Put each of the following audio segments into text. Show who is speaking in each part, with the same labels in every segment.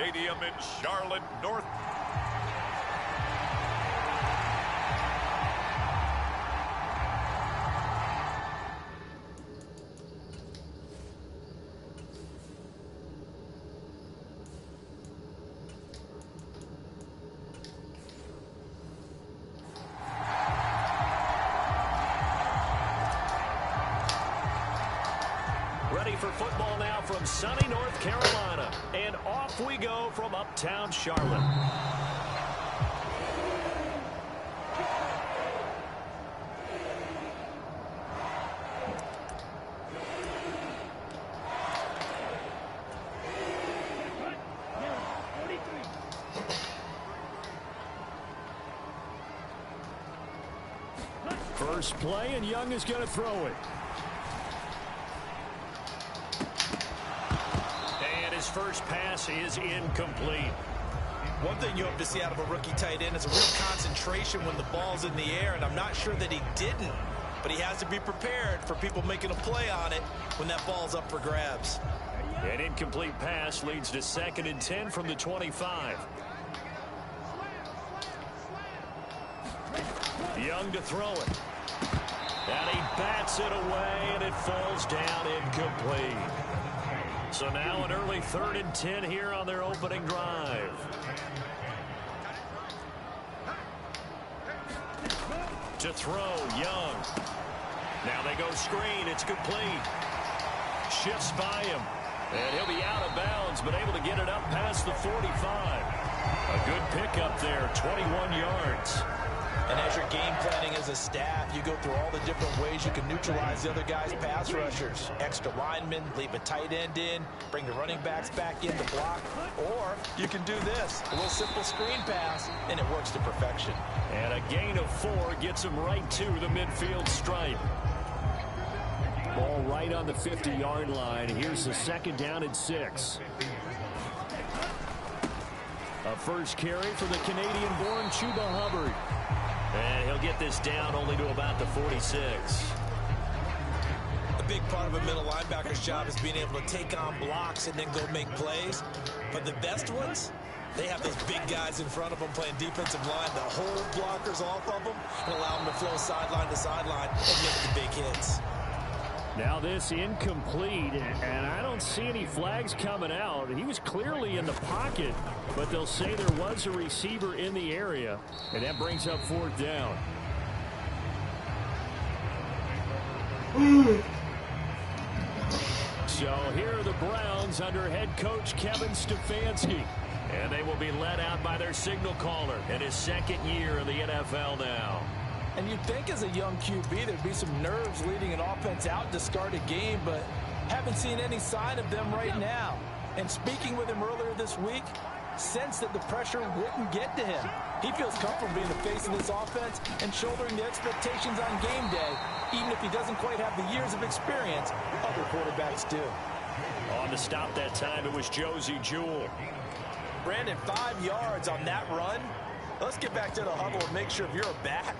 Speaker 1: Stadium in Charlotte, North.
Speaker 2: Ready for football now from sunny North Carolina. And off we go from uptown Charlotte. First play, and Young is going to throw it. His first pass is incomplete.
Speaker 3: One thing you hope to see out of a rookie tight end is a real concentration when the ball's in the air, and I'm not sure that he didn't, but he has to be prepared for people making a play on it when that ball's up for grabs.
Speaker 2: An incomplete pass leads to 2nd and 10 from the 25. Young to throw it. And he bats it away, and it falls down incomplete. So now an early 3rd and 10 here on their opening drive. To throw, Young. Now they go screen. It's complete. Shifts by him. And he'll be out of bounds, but able to get it up past the 45. A good pickup there, 21 yards.
Speaker 3: And as you're game planning as a staff, you go through all the different ways you can neutralize the other guy's pass rushers. Extra linemen, leave a tight end in, bring the running backs back in to block. Or you can do this, a little simple screen pass, and it works to perfection.
Speaker 2: And a gain of 4 gets him right to the midfield stripe. Ball right on the 50-yard line. Here's the 2nd down and 6. A first carry for the Canadian-born Chuba Hubbard. And he'll get this down only to about the 46.
Speaker 3: A big part of a middle linebacker's job is being able to take on blocks and then go make plays. But the best ones, they have those big guys in front of them playing defensive line that hold blockers off of them and allow them to flow sideline to sideline and make the big hits.
Speaker 2: Now this incomplete, and I don't see any flags coming out. He was clearly in the pocket, but they'll say there was a receiver in the area, and that brings up 4th down. So here are the Browns under head coach Kevin Stefanski, and they will be led out by their signal caller in his 2nd year in the NFL now.
Speaker 3: And you'd think as a young QB there'd be some nerves leading an offense out to start a game, but haven't seen any sign of them right now. And speaking with him earlier this week, sensed that the pressure wouldn't get to him. He feels comfortable being the face of this offense and shouldering the expectations on game day, even if he doesn't quite have the years of experience other quarterbacks do.
Speaker 2: On the stop that time, it was Josie Jewell.
Speaker 3: Brandon, 5 yards on that run. Let's get back to the huddle and make sure if you're a back,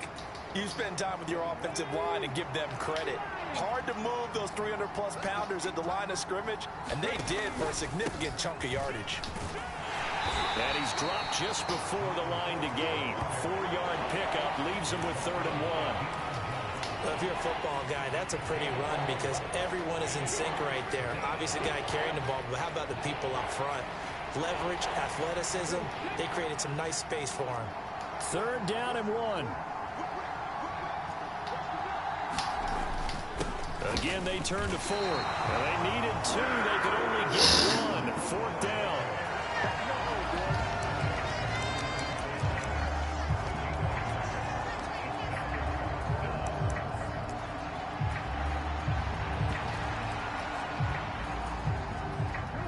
Speaker 3: you spend time with your offensive line and give them credit. Hard to move those 300-plus pounders at the line of scrimmage, and they did for a significant chunk of yardage.
Speaker 2: And he's dropped just before the line to gain. 4-yard pickup leaves him with 3rd and 1.
Speaker 3: Well, if you're a football guy, that's a pretty run because everyone is in sync right there. Obviously, the guy carrying the ball, but how about the people up front? Leverage, athleticism, they created some nice space for him.
Speaker 2: 3rd down and 1. Again, they turn to 4. Well, they needed 2. They could only get 1. 4th down.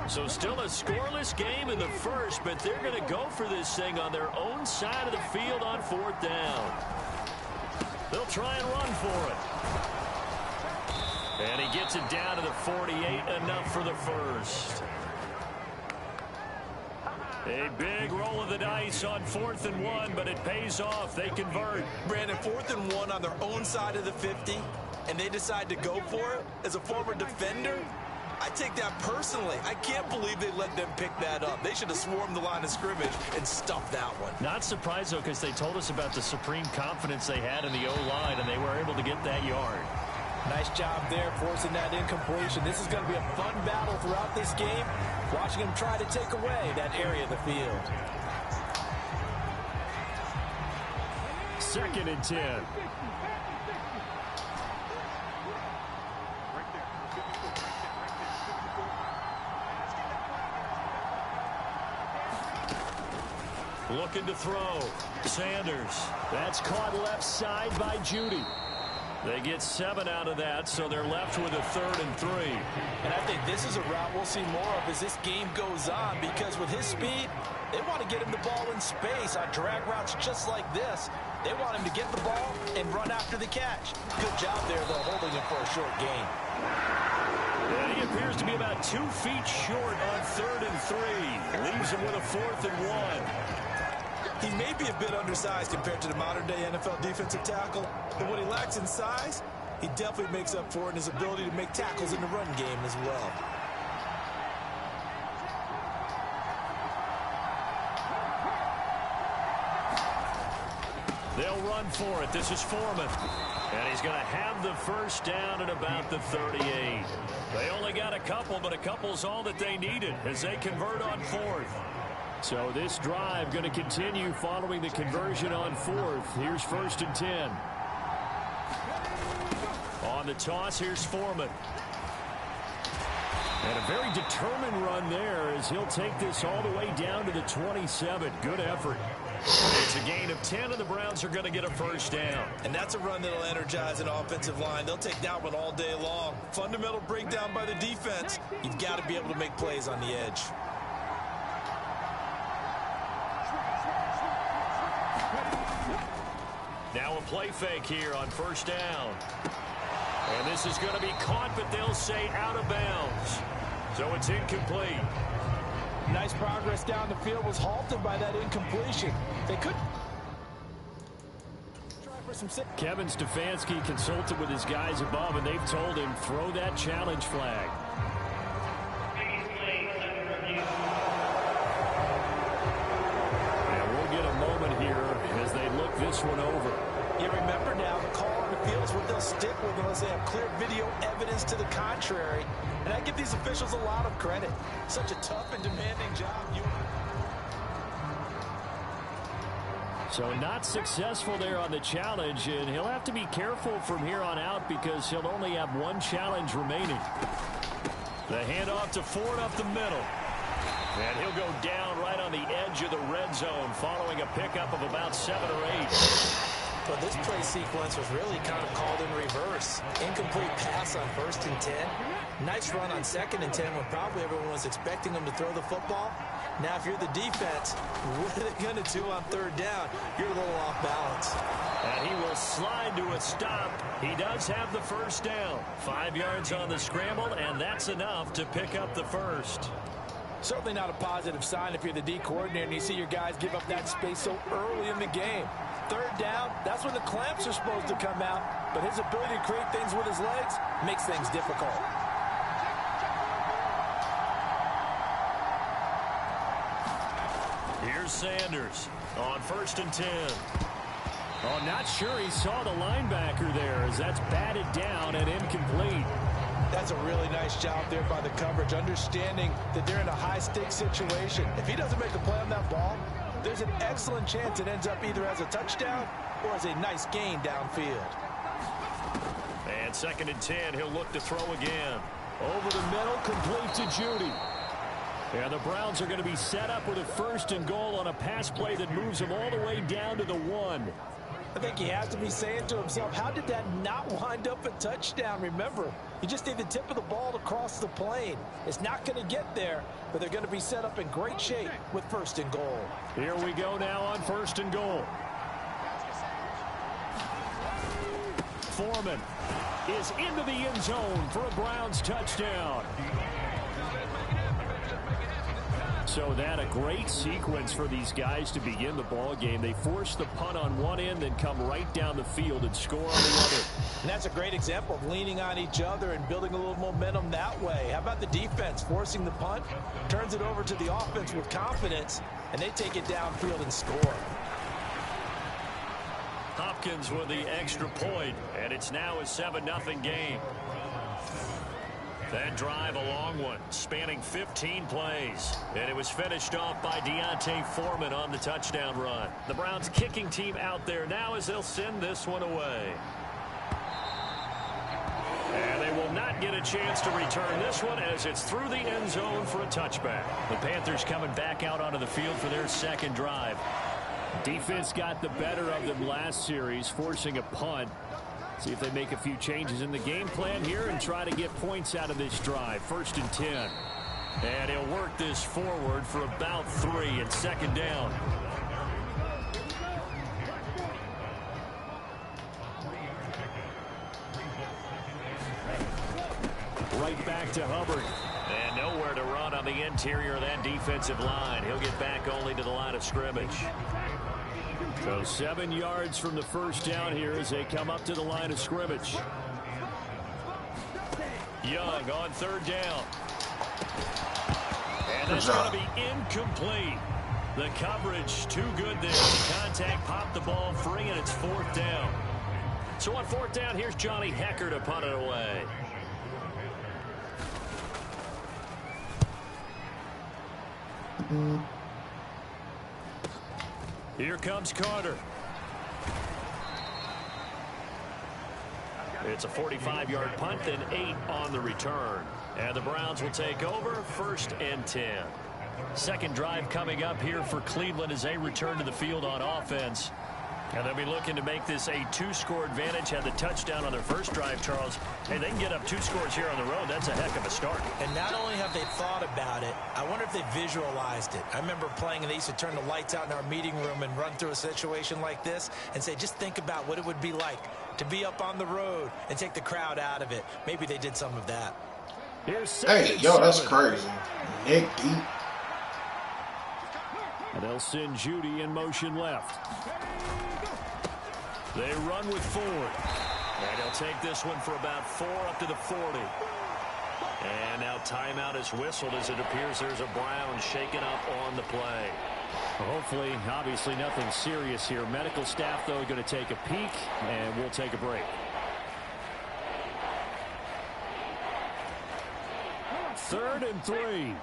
Speaker 2: So still a scoreless game in the first, but they're going to go for this thing on their own side of the field on 4th down. They'll try and run for it. And he gets it down to the 48, enough for the first. A big roll of the dice on 4th and 1, but it pays off. They convert.
Speaker 3: Brandon, 4th and 1 on their own side of the 50, and they decide to go for it. As a former defender, I take that personally. I can't believe they let them pick that up. They should have swarmed the line of scrimmage and stuffed that one.
Speaker 2: Not surprised, though, because they told us about the supreme confidence they had in the O-line, and they were able to get that yard.
Speaker 3: Nice job there forcing that incompletion. This is going to be a fun battle throughout this game, watching them try to take away that area of the field.
Speaker 2: 2nd and 10. Looking to throw. Sanders. That's caught left side by Judy. They get 7 out of that, so they're left with a 3rd and 3.
Speaker 3: And I think this is a route we'll see more of as this game goes on, because with his speed, they want to get him the ball in space on drag routes just like this. They want him to get the ball and run after the catch. Good job there, though, holding him for a short gain.
Speaker 2: And he appears to be about 2 feet short on 3rd and 3. Leaves him with a 4th and 1.
Speaker 3: He may be a bit undersized compared to the modern-day NFL defensive tackle, but what he lacks in size, he definitely makes up for it in his ability to make tackles in the run game as well.
Speaker 2: They'll run for it. This is Foreman. And he's going to have the first down at about the 38. They only got a couple, but a couple's all that they needed as they convert on 4th. So this drive going to continue following the conversion on 4th. Here's 1st and 10. On the toss, here's Foreman. And a very determined run there as he'll take this all the way down to the 27. Good effort. It's a gain of 10, and the Browns are going to get a first down.
Speaker 3: And that's a run that'll energize an offensive line. They'll take that one all day long. Fundamental breakdown by the defense. You've got to be able to make plays on the edge.
Speaker 2: Now a play fake here on 1st down. And this is going to be caught, but they'll say out of bounds. So it's incomplete.
Speaker 3: Nice progress down the field was halted by that incompletion. They could try for some.
Speaker 2: Kevin Stefanski consulted with his guys above, and they've told him throw that challenge flag. And we'll get a moment here as they look this one over.
Speaker 3: You remember now, the call on the field is what they'll stick with unless they have clear video evidence to the contrary. And I give these officials a lot of credit. Such a tough and demanding job.
Speaker 2: So not successful there on the challenge, and he'll have to be careful from here on out because he'll only have 1 challenge remaining. The handoff to Ford up the middle. And he'll go down right on the edge of the red zone following a pickup of about 7 or 8.
Speaker 3: But this play sequence was really kind of called in reverse. Incomplete pass on 1st and 10. Nice run on 2nd and 10 when probably everyone was expecting him to throw the football. Now, if you're the defense, what are they going to do on 3rd down? You're a little off balance.
Speaker 2: And he will slide to a stop. He does have the first down. 5 yards on the scramble, and that's enough to pick up the first.
Speaker 3: Certainly not a positive sign if you're the D coordinator and you see your guys give up that space so early in the game. 3rd down, that's when the clamps are supposed to come out, but his ability to create things with his legs makes things difficult.
Speaker 2: Here's Sanders on 1st and 10. Oh, not sure he saw the linebacker there as that's batted down and incomplete.
Speaker 3: That's a really nice job there by the coverage, understanding that they're in a high-stakes situation. If he doesn't make a play on that ball, there's an excellent chance it ends up either as a touchdown or as a nice gain downfield.
Speaker 2: And 2nd and 10, he'll look to throw again. Over the middle, complete to Judy. And the Browns are going to be set up with a 1st and goal on a pass play that moves them all the way down to the 1.
Speaker 3: I think he has to be saying to himself, how did that not wind up a touchdown? Remember, you just need the tip of the ball to cross the plane. It's not going to get there, but they're going to be set up in great shape with 1st and goal.
Speaker 2: Here we go now on 1st and goal. Foreman is into the end zone for a Browns touchdown. So that a great sequence for these guys to begin the ball game. They force the punt on one end, then come right down the field and score on the other.
Speaker 3: And that's a great example of leaning on each other and building a little momentum that way. How about the defense forcing the punt, turns it over to the offense with confidence, and they take it downfield and score.
Speaker 2: Hopkins with the extra point, and it's now a 7-0 game. That drive, a long one, spanning 15 plays. And it was finished off by Deontay Foreman on the touchdown run. The Browns kicking team out there now as they'll send this one away. And they will not get a chance to return this one as it's through the end zone for a touchback. The Panthers coming back out onto the field for their second drive. Defense got the better of them last series, forcing a punt. See if they make a few changes in the game plan here and try to get points out of this drive. 1st and 10. And he'll work this forward for about 3 and 2nd down. Right back to Hubbard. And nowhere to run on the interior of that defensive line. He'll get back only to the line of scrimmage. So 7 yards from the first down here as they come up to the line of scrimmage. Young on 3rd down. And that's going to be incomplete. The coverage too good there. The contact popped the ball free, and it's 4th down. So on 4th down, here's Johnny Hecker to punt it away. Here comes Carter. It's a 45-yard punt, then 8 on the return. And the Browns will take over 1st and 10. Second drive coming up here for Cleveland as they return to the field on offense. And they'll be looking to make this a 2-score advantage. Had the touchdown on their first drive, Charles. Hey, they can get up 2 scores here on the road. That's a heck of a start.
Speaker 3: And not only have they thought about it, I wonder if they visualized it. I remember playing, and they used to turn the lights out in our meeting room and run through a situation like this and say, just think about what it would be like to be up on the road and take the crowd out of it. Maybe they did some of that.
Speaker 4: Hey, yo, that's crazy. Nick deep.
Speaker 2: And they'll send Judy in motion left. They run with Ford. And he'll take this one for about 4 up to the 40. And now timeout is whistled as it appears there's a Brown shaken up on the play. Hopefully, obviously nothing serious here. Medical staff, though, going to take a peek, and we'll take a break. Third and 3.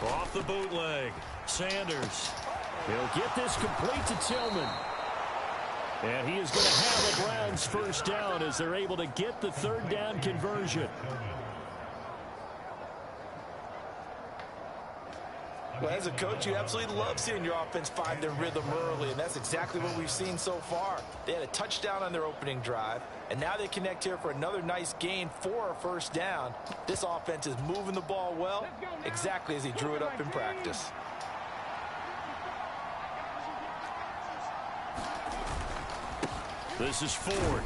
Speaker 2: Off the bootleg. Sanders. He'll get this complete to Tillman. And he is going to have the Browns first down as they're able to get the 3rd down conversion.
Speaker 3: Well, as a coach, you absolutely love seeing your offense find their rhythm early, and that's exactly what we've seen so far. They had a touchdown on their opening drive, and now they connect here for another nice gain for a 1st down. This offense is moving the ball well, exactly as he drew it up in practice.
Speaker 2: This is Ford.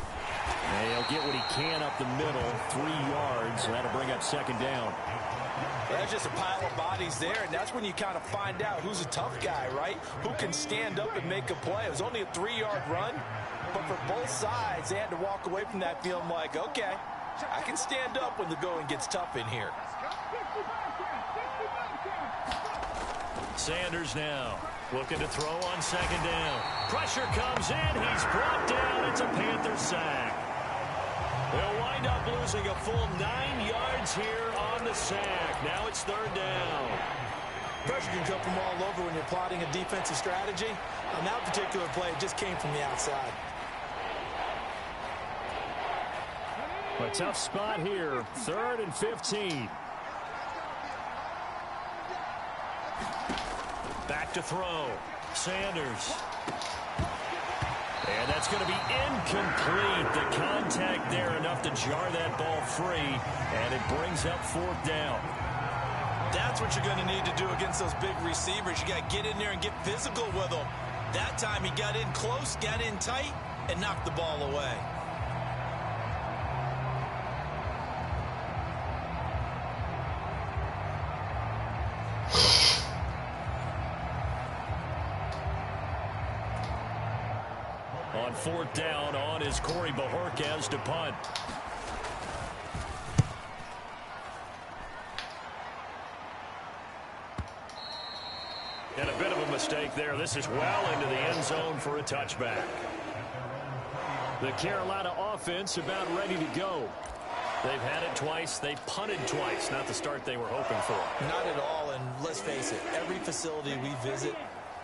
Speaker 2: And he'll get what he can up the middle, 3 yards. That'll bring up 2nd down.
Speaker 3: There's just a pile of bodies there, and that's when you kind of find out who's a tough guy, right? Who can stand up and make a play. It was only a 3-yard run, but for both sides, they had to walk away from that feeling like, okay, I can stand up when the going gets tough in here.
Speaker 2: Sanders now looking to throw on 2nd down. Pressure comes in. He's brought down. It's a Panther sack. They'll wind up losing a full 9 yards here on the sack. Now it's 3rd down.
Speaker 3: Pressure can come from all over when you're plotting a defensive strategy. On that particular play, it just came from the outside.
Speaker 2: A tough spot here. 3rd and 15. Back to throw. Sanders. And that's going to be incomplete. The contact there enough to jar that ball free. And it brings up 4th down.
Speaker 3: That's what you're going to need to do against those big receivers. You got to get in there and get physical with them. That time he got in close, got in tight, and knocked the ball away.
Speaker 2: fourth down on is Corey Bajorquez to punt. And a bit of a mistake there. This is well into the end zone for a touchback. The Carolina offense about ready to go. They've had it twice. They punted twice. Not the start they were hoping for.
Speaker 3: Not at all, and let's face it, every facility we visit,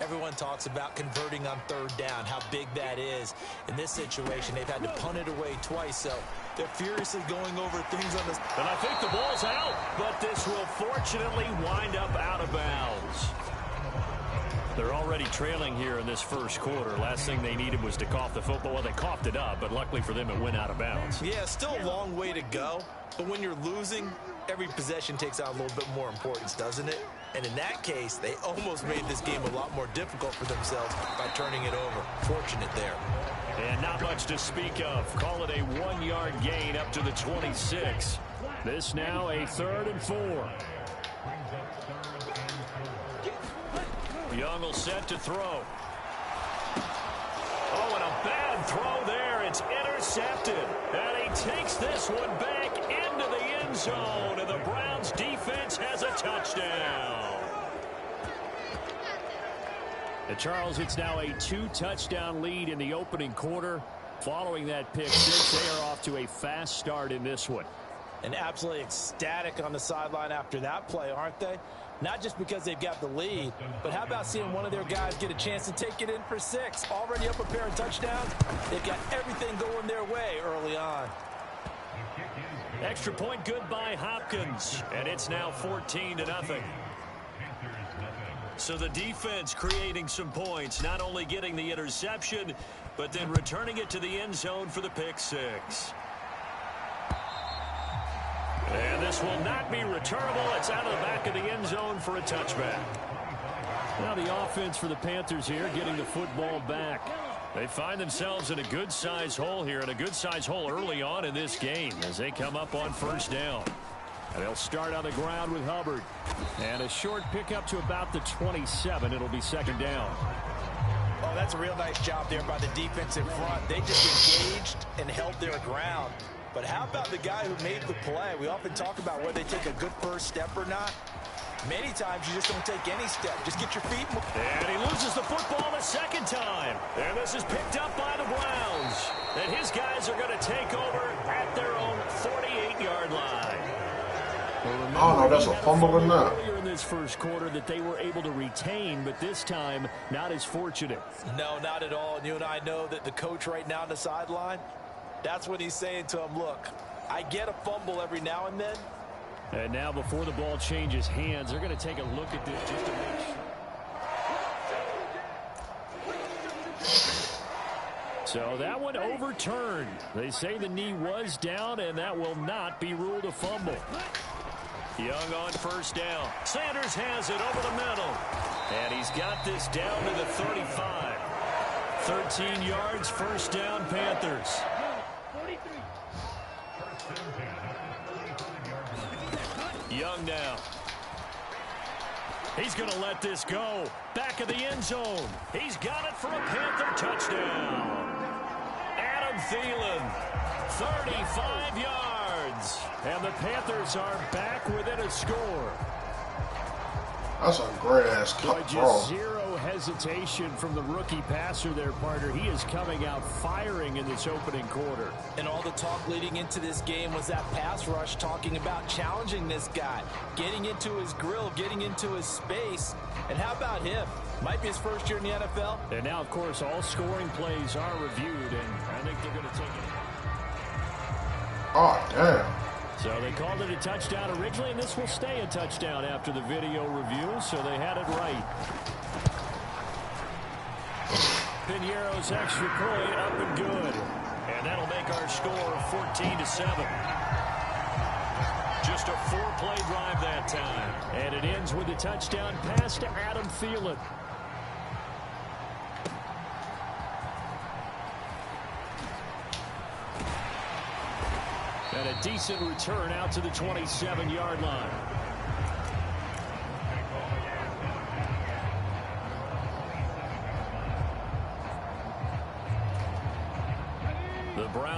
Speaker 3: everyone talks about converting on third down, how big that is. In this situation, they've had to punt it away twice, so they're furiously going over things on this.
Speaker 2: And I think the ball's out, but this will fortunately wind up out of bounds. They're already trailing here in this first quarter. Last thing they needed was to cough the football. Well, they coughed it up, but luckily for them, it went out of bounds.
Speaker 3: Yeah, still a long way to go. But when you're losing, every possession takes on a little bit more importance, doesn't it? And in that case, they almost made this game a lot more difficult for themselves by turning it over. Fortunate there.
Speaker 2: And not much to speak of. Call it a 1-yard gain up to the 26. This now a 3rd and 4. Young will set to throw. Oh, and a bad throw there. It's intercepted. And he takes this one back into the end zone. And the Browns defense has a touchdown. And Charles, it's now a 2-touchdown lead in the opening quarter. Following that pick six, they are off to a fast start in this one.
Speaker 3: And absolutely ecstatic on the sideline after that play, aren't they? Not just because they've got the lead, but how about seeing one of their guys get a chance to take it in for 6? Already up a pair of touchdowns. They've got everything going their way early on.
Speaker 2: Extra point good by Hopkins, and it's now 14-0. So the defense creating some points, not only getting the interception, but then returning it to the end zone for the pick six. And this will not be returnable. It's out of the back of the end zone for a touchback. Now the offense for the Panthers here getting the football back. They find themselves in a good-sized hole here, and a good-sized hole early on in this game as they come up on first down. And they'll start on the ground with Hubbard. And a short pickup to about the 27. It'll be second down.
Speaker 3: Oh, that's a real nice job there by the defensive front. They just engaged and held their ground. But how about the guy who made the play? We often talk about whether they take a good first step or not. Many times you just don't take any step. Just get your feet.
Speaker 2: And he loses the football a second time. And this is picked up by the Browns. And his guys are going to take over at their own 48-yard line.
Speaker 4: Oh, no, that's a fumble in that.
Speaker 2: Earlier in this first quarter that they were able to retain, but this time not as fortunate.
Speaker 3: No, not at all. And you and I know that the coach right now on the sideline, that's what he's saying to him. Look, I get a fumble every now and then.
Speaker 2: And now before the ball changes hands, they're going to take a look at this just to make sure. So that one overturned. They say the knee was down, and that will not be ruled a fumble. Young on first down. Sanders has it over the middle. And he's got this down to the 35. 13 yards, first down, Panthers. Young now. He's going to let this go. Back of the end zone. He's got it for a Panther touchdown. Adam Thielen, 35 yards. And the Panthers are back within a score.
Speaker 4: That's a great-ass
Speaker 2: Boy,
Speaker 4: cut
Speaker 2: just
Speaker 4: throw.
Speaker 2: zero hesitation from the rookie passer there, partner. He is coming out firing in this opening quarter.
Speaker 3: And all the talk leading into this game was that pass rush, talking about challenging this guy, getting into his grill, getting into his space. And how about him? Might be his first year in the NFL.
Speaker 2: And now, of course, all scoring plays are reviewed, and I think they're going to take it.
Speaker 4: Oh, damn.
Speaker 2: So they called it a touchdown originally, and this will stay a touchdown after the video review, so they had it right. Piñeiro's extra point up and good. And that'll make our score 14-7. Just a 4-play drive that time. And it ends with a touchdown pass to Adam Thielen. And a decent return out to the 27-yard line.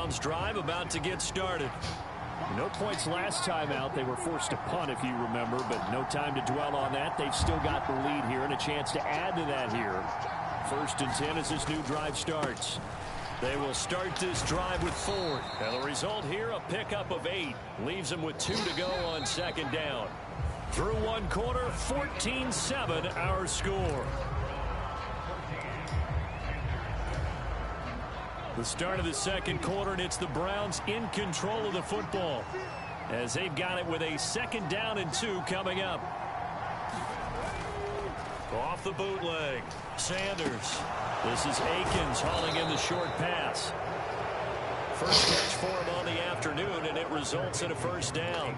Speaker 2: Browns drive about to get started.
Speaker 5: No points last time out. They were forced to punt, if you remember, but no time to dwell on that. They've still got the lead here and a chance to add to that here. 1st and 10 as this new drive starts.
Speaker 2: They will start this drive with Ford. And the result here, a pickup of 8. Leaves them with 2 to go on 2nd down. Through 1 quarter, 14-7 our score. The start of the 2nd quarter, and it's the Browns in control of the football as they've got it with a 2nd down and 2 coming up. Off the bootleg, Sanders. This is Akins hauling in the short pass. First catch for him on the afternoon, and it results in a 1st down.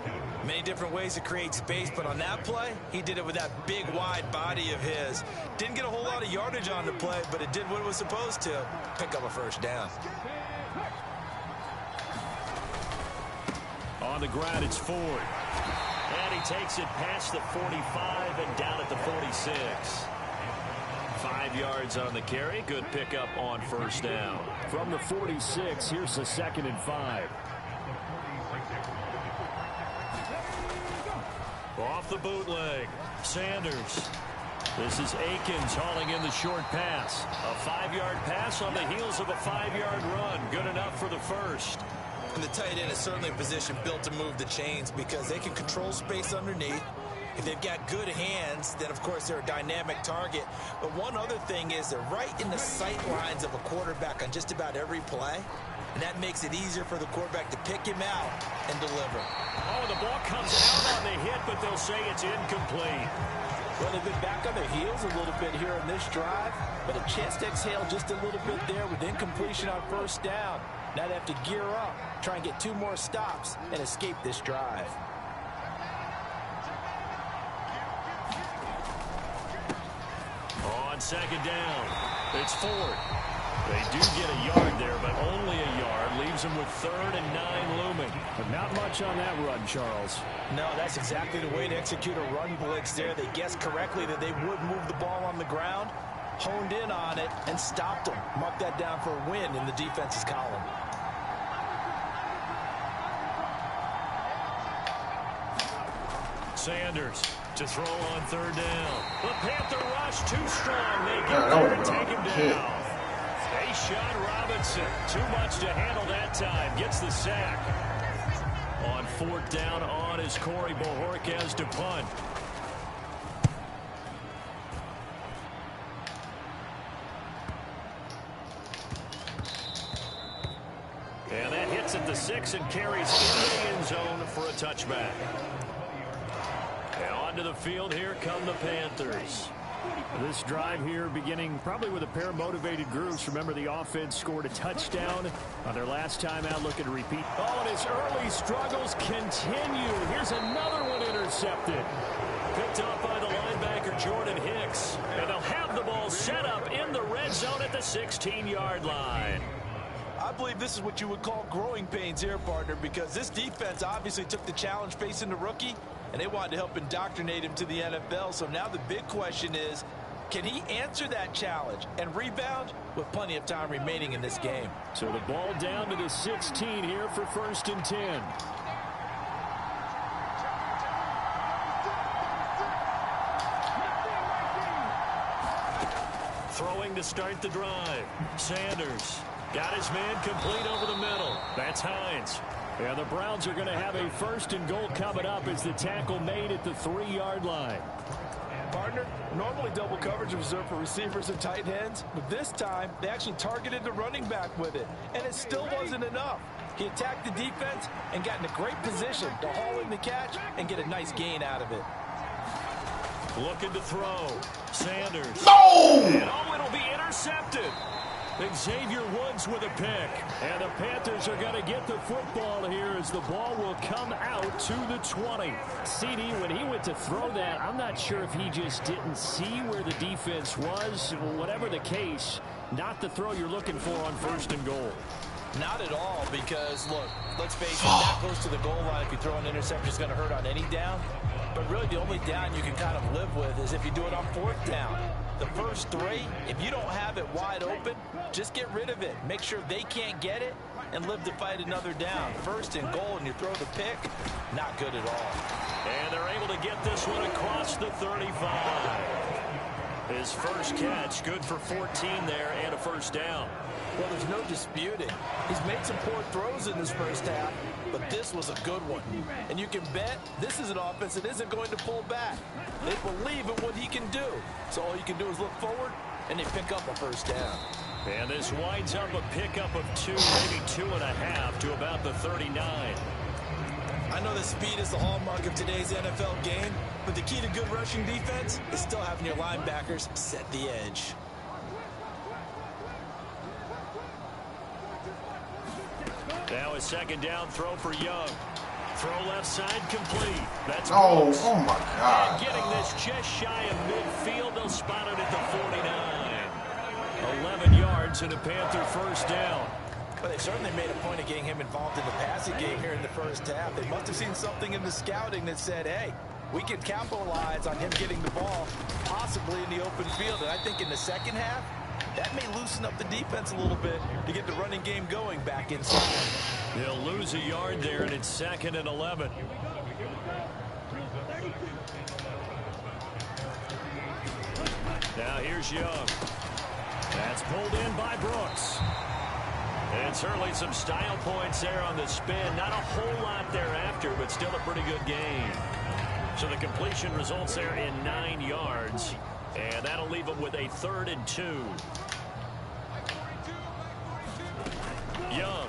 Speaker 3: Many different ways to create space, but on that play, he did it with that big, wide body of his. Didn't get a whole lot of yardage on the play, but it did what it was supposed to. Pick up a 1st down.
Speaker 2: On the ground, it's Ford. And he takes it past the 45 and down at the 46. 5 yards on the carry. Good pickup on 1st down.
Speaker 5: From the 46, here's a 2nd and 5.
Speaker 2: Off the bootleg, Sanders. This is Akins hauling in the short pass. A 5-yard pass on the heels of a 5-yard run. Good enough for the 1st.
Speaker 3: And the tight end is certainly a position built to move the chains because they can control space underneath. If they've got good hands, then of course they're a dynamic target. But one other thing is they're right in the sight lines of a quarterback on just about every play. And that makes it easier for the quarterback to pick him out and deliver.
Speaker 2: Oh, the ball comes out on the hit, but they'll say it's incomplete.
Speaker 3: Well, they've been back on their heels a little bit here in this drive, but a chance to exhale just a little bit there with incompletion on 1st down. Now they have to gear up, try and get 2 more stops, and escape this drive.
Speaker 2: On 2nd down, it's Ford. They do get a yard there, but only a yard. Leaves them with 3rd and 9 looming.
Speaker 5: But not much on that run, Charles.
Speaker 3: No, that's exactly the way to execute a run blitz there. They guessed correctly that they would move the ball on the ground, honed in on it, and stopped them. Mark that down for a win in the defense's column.
Speaker 2: Sanders to throw on 3rd down. The Panther rush too strong. They get there and take him down. A shot Robinson. Too much to handle that time. Gets the sack. On 4th down on is Corey Bojorquez to punt. And that hits at the 6 and carries into the end zone for a touchback. And onto the field, here come the Panthers.
Speaker 5: This drive here beginning probably with a pair of motivated groups. Remember, the offense scored a touchdown on their last time out, looking to repeat.
Speaker 2: Oh, and his early struggles continue. Here's another one intercepted. Picked off by the linebacker, Jordan Hicks. And they'll have the ball set up in the red zone at the 16-yard line.
Speaker 3: I believe this is what you would call growing pains here, partner, because this defense obviously took the challenge facing the rookie, and they wanted to help indoctrinate him to the NFL. So now the big question is, can he answer that challenge and rebound with plenty of time remaining in this game?
Speaker 5: So the ball down to the 16 here for 1st and 10.
Speaker 2: Throwing to start the drive. Sanders got his man complete over the middle. That's Hines.
Speaker 5: Yeah, the Browns are going to have a 1st and goal coming up as the tackle made at the 3-yard line.
Speaker 3: Partner, normally double coverage is reserved for receivers and tight ends, but this time they actually targeted the running back with it, and it still wasn't enough. He attacked the defense and got in a great position to haul in the catch and get a nice gain out of it.
Speaker 2: Looking to throw. Sanders.
Speaker 4: No!
Speaker 2: And oh, it'll be intercepted. Xavier Woods with a pick.
Speaker 5: And the Panthers are going to get the football here as the ball will come out to the 20. CD, when he went to throw that, I'm not sure if he just didn't see where the defense was. Whatever the case, not the throw you're looking for on 1st and goal.
Speaker 3: Not at all, because, look, let's face it, that goes to the goal line. If you throw an interception, it's going to hurt on any down. But really, the only down you can kind of live with is if you do it on 4th down. The first 3, if you don't have it wide open, just get rid of it. Make sure they can't get it, and live to fight another down. First and goal, and you throw the pick. Not good at all.
Speaker 2: And they're able to get this one across the 35. His first catch, good for 14 there and a first down.
Speaker 3: Well, there's no disputing. He's made some poor throws in this first half, but this was a good one. And you can bet this is an offense that isn't going to pull back. They believe in what he can do. So all you can do is look forward, and they pick up a first down.
Speaker 2: And this winds up a pickup of 2, maybe 2.5 to about the 39.
Speaker 3: I know that speed is the hallmark of today's NFL game, but the key to good rushing defense is still having your linebackers set the edge.
Speaker 2: Now a second down throw for Young. Throw left side complete. That's
Speaker 4: oh my God.
Speaker 2: And getting this just shy of midfield. They'll spot it at the 49. 11 yards and a Panther first down.
Speaker 3: Well, they certainly made a point of getting him involved in the passing game here in the first half. They must have seen something in the scouting that said, hey, we can capitalize on him getting the ball, possibly in the open field. And I think in the second half, that may loosen up the defense a little bit to get the running game going back inside.
Speaker 2: They'll lose a yard there, and it's 2nd and 11. Now here's Young. That's pulled in by Brooks. And certainly some style points there on the spin. Not a whole lot thereafter, but still a pretty good game. So the completion results there in 9 yards. And that'll leave them with a 3rd and 2. Young.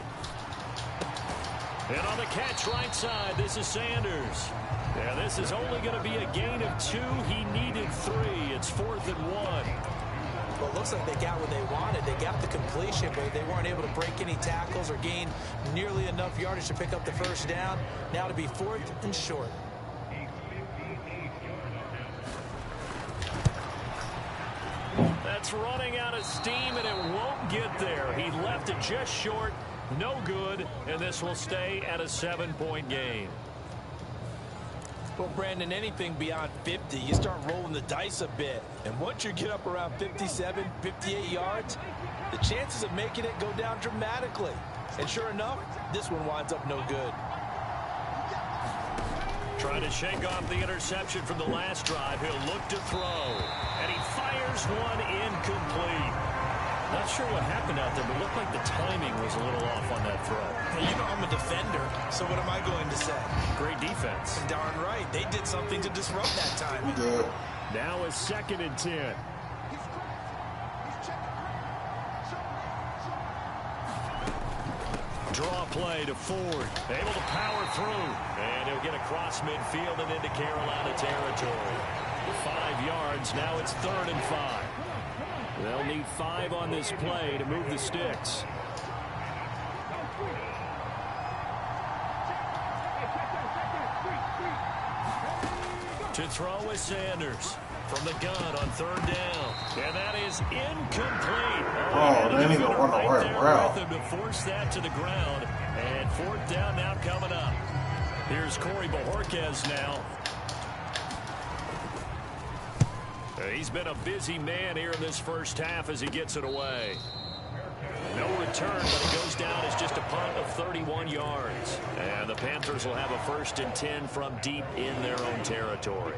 Speaker 2: And on the catch right side, this is Sanders. Yeah, this is only going to be a gain of 2. He needed 3. It's 4th and 1.
Speaker 3: Well, it looks like they got what they wanted. They got the completion, but they weren't able to break any tackles or gain nearly enough yardage to pick up the first down. Now to be 4th and short.
Speaker 2: That's running out of steam, and it won't get there. He left it just short. No good, and this will stay at a 7-point game.
Speaker 3: Well, Brandon, anything beyond 50, you start rolling the dice a bit. And once you get up around 57, 58 yards, the chances of making it go down dramatically. And sure enough, this one winds up no good.
Speaker 2: Trying to shake off the interception from the last drive. He'll look to throw. And he fires one incomplete. Not sure what happened out there, but it looked like the timing was a little off on that throw.
Speaker 3: Hey, you know I'm a defender, so what am I going to say?
Speaker 2: Great defense.
Speaker 3: Darn right. They did something to disrupt that timing.
Speaker 4: Good.
Speaker 5: Now a 2nd and 10.
Speaker 2: Draw play to Ford. Able to power through. And he'll get across midfield and into Carolina territory. 5 yards. Now it's 3rd and 5. They'll need 5 on this play to move the sticks. To throw is Sanders from the gun on 3rd down. And that is incomplete.
Speaker 4: Oh, they need to run the right route.
Speaker 2: To force that to the ground. And 4th down now coming up. Here's Corey Bojorquez now. He's been a busy man here in this first half as he gets it away. No return, but it goes down as just a punt of 31 yards. And the Panthers will have a 1st and 10 from deep in their own territory.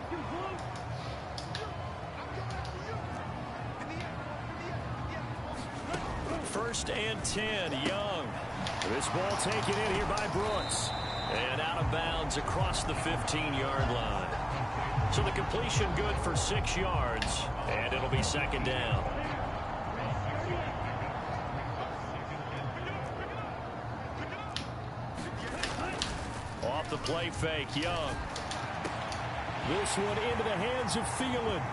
Speaker 2: First and 10, Young. This ball taken in here by Brooks. And out of bounds across the 15-yard line. So the completion good for 6 yards, and it'll be 2nd down. Off the play fake, Young.
Speaker 5: This one into the hands of Thielen.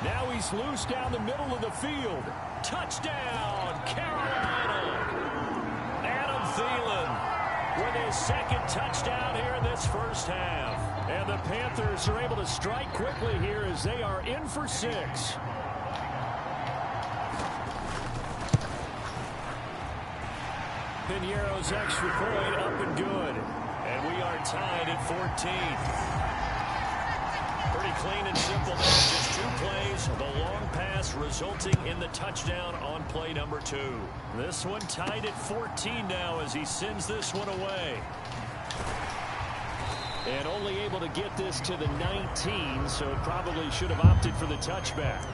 Speaker 5: Now he's loose down the middle of the field.
Speaker 2: Touchdown, Carolina! Adam Thielen with his 2nd touchdown here in this first half.
Speaker 5: And the Panthers are able to strike quickly here as they are in for 6.
Speaker 2: Piñeiro's extra point up and good. And we are tied at 14. Pretty clean and simple there. Just 2 plays. The long pass resulting in the touchdown on play number 2. This one tied at 14 now as he sends this one away. And only able to get this to the 19, so it probably should have opted for the touchback.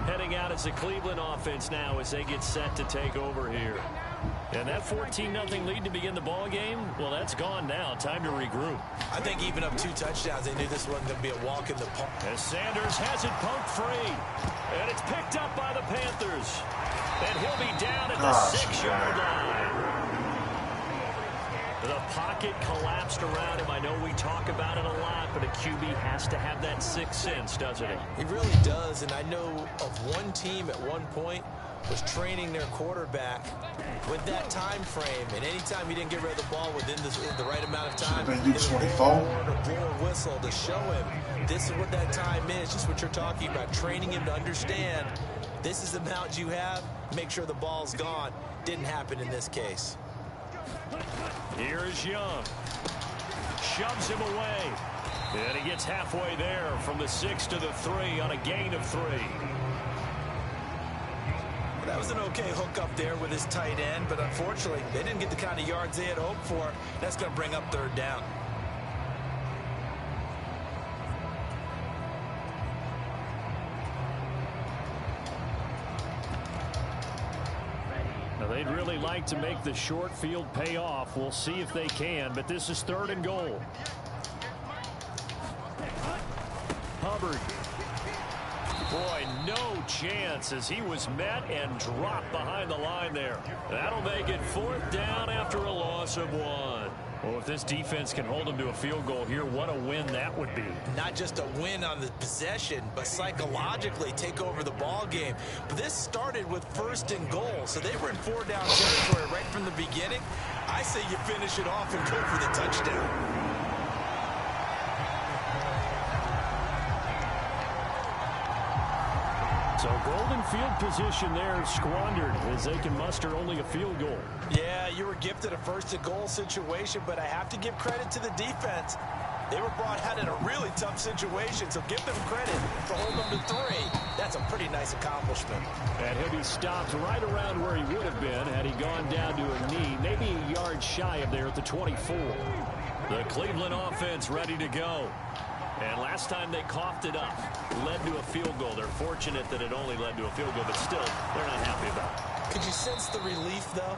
Speaker 2: Heading out as the Cleveland offense now as they get set to take over here. And that 14-0 lead to begin the ball game, well, that's gone now. Time to regroup.
Speaker 3: I think even up 2 touchdowns, they knew this wasn't going to be a walk in the park.
Speaker 2: As Sanders has it poked free. And it's picked up by the Panthers. And he'll be down at the 6-yard line. The pocket collapsed around him. I know we talk about it a lot, but a QB has to have that 6th sense, doesn't he?
Speaker 3: He really does, and I know of one team at one point was training their quarterback with that time frame, and anytime he didn't get rid of the ball within the right amount of time,
Speaker 4: they would blow
Speaker 3: a whistle to show him this is what that time is, just what you're talking about, training him to understand this is the amount you have, make sure the ball's gone. Didn't happen in this case.
Speaker 2: Here is Young. Shoves him away. And he gets halfway there from the 6 to the 3 on a gain of 3.
Speaker 3: That was an okay hook up there with his tight end, but unfortunately, they didn't get the kind of yards they had hoped for. That's going to bring up 3rd down.
Speaker 5: Now, they'd really like to make the short field pay off. We'll see if they can, but this is 3rd and goal. Hubbard. Boy, no chance as he was met and dropped behind the line there. That'll make it 4th down after a loss of 1. Well, if this defense can hold them to a field goal here, what a win that would be.
Speaker 3: Not just a win on the possession, but psychologically take over the ball game. But this started with 1st and goal, so they were in 4-down territory right from the beginning. I say you finish it off and go for the touchdown.
Speaker 5: So golden field position there squandered as they can muster only a field goal.
Speaker 3: Yeah, you were gifted a 1st and goal situation, but I have to give credit to the defense. They were brought out in a really tough situation, so give them credit for holding them to 3. That's a pretty nice accomplishment.
Speaker 5: And he'll be stopped right around where he would have been had he gone down to a knee, maybe a yard shy of there at the 24.
Speaker 2: The Cleveland offense ready to go. And last time they coughed it up, led to a field goal. They're fortunate that it only led to a field goal, but still, they're not happy about it.
Speaker 3: Could you sense the relief, though,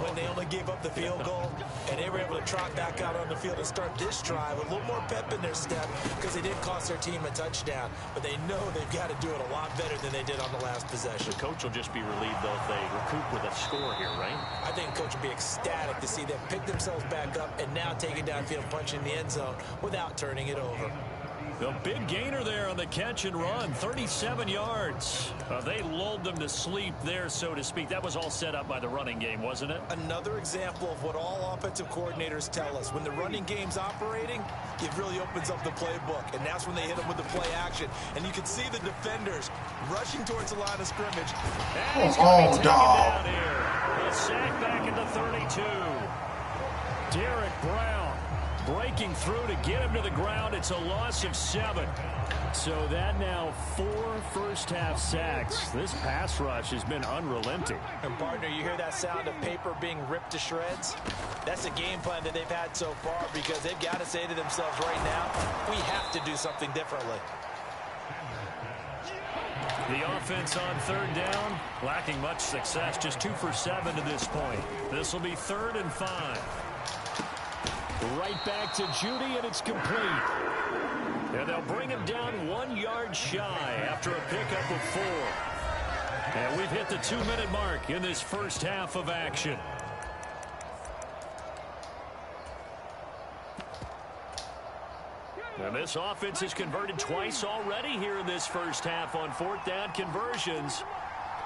Speaker 3: when they only gave up the field goal and they were able to trot back out on the field and start this drive with a little more pep in their step because they did cost their team a touchdown, but they know they've got to do it a lot better than they did on the last possession.
Speaker 2: The coach will just be relieved, though, if they recoup with a score here, right?
Speaker 3: I think the coach will be ecstatic to see them pick themselves back up and now take it downfield, punch in the end zone without turning it over.
Speaker 2: The big gainer there on the catch and run, 37 yards. They lulled them to sleep there, so to speak. That was all set up by the running game, wasn't it?
Speaker 3: Another example of what all offensive coordinators tell us. When the running game's operating, it really opens up the playbook, and that's when they hit them with the play action. And you can see the defenders rushing towards the line of scrimmage.
Speaker 2: And he's going to be taken down here. A sack back at the 32. Derek Brown breaking through to get him to the ground. It's a loss of 7.
Speaker 5: So that now 4 first-half sacks. This pass rush has been unrelenting.
Speaker 3: And, partner, you hear that sound of paper being ripped to shreds? That's a game plan that they've had so far because they've got to say to themselves right now, we have to do something differently.
Speaker 2: The offense on 3rd down, lacking much success, just 2 for 7 to this point. This will be 3rd and 5.
Speaker 5: Right back to Judy, and it's complete.
Speaker 2: And they'll bring him down 1 yard shy after a pickup of 4. And we've hit the 2-minute mark in this first half of action. And this offense has converted twice already here in this first half on 4th down conversions.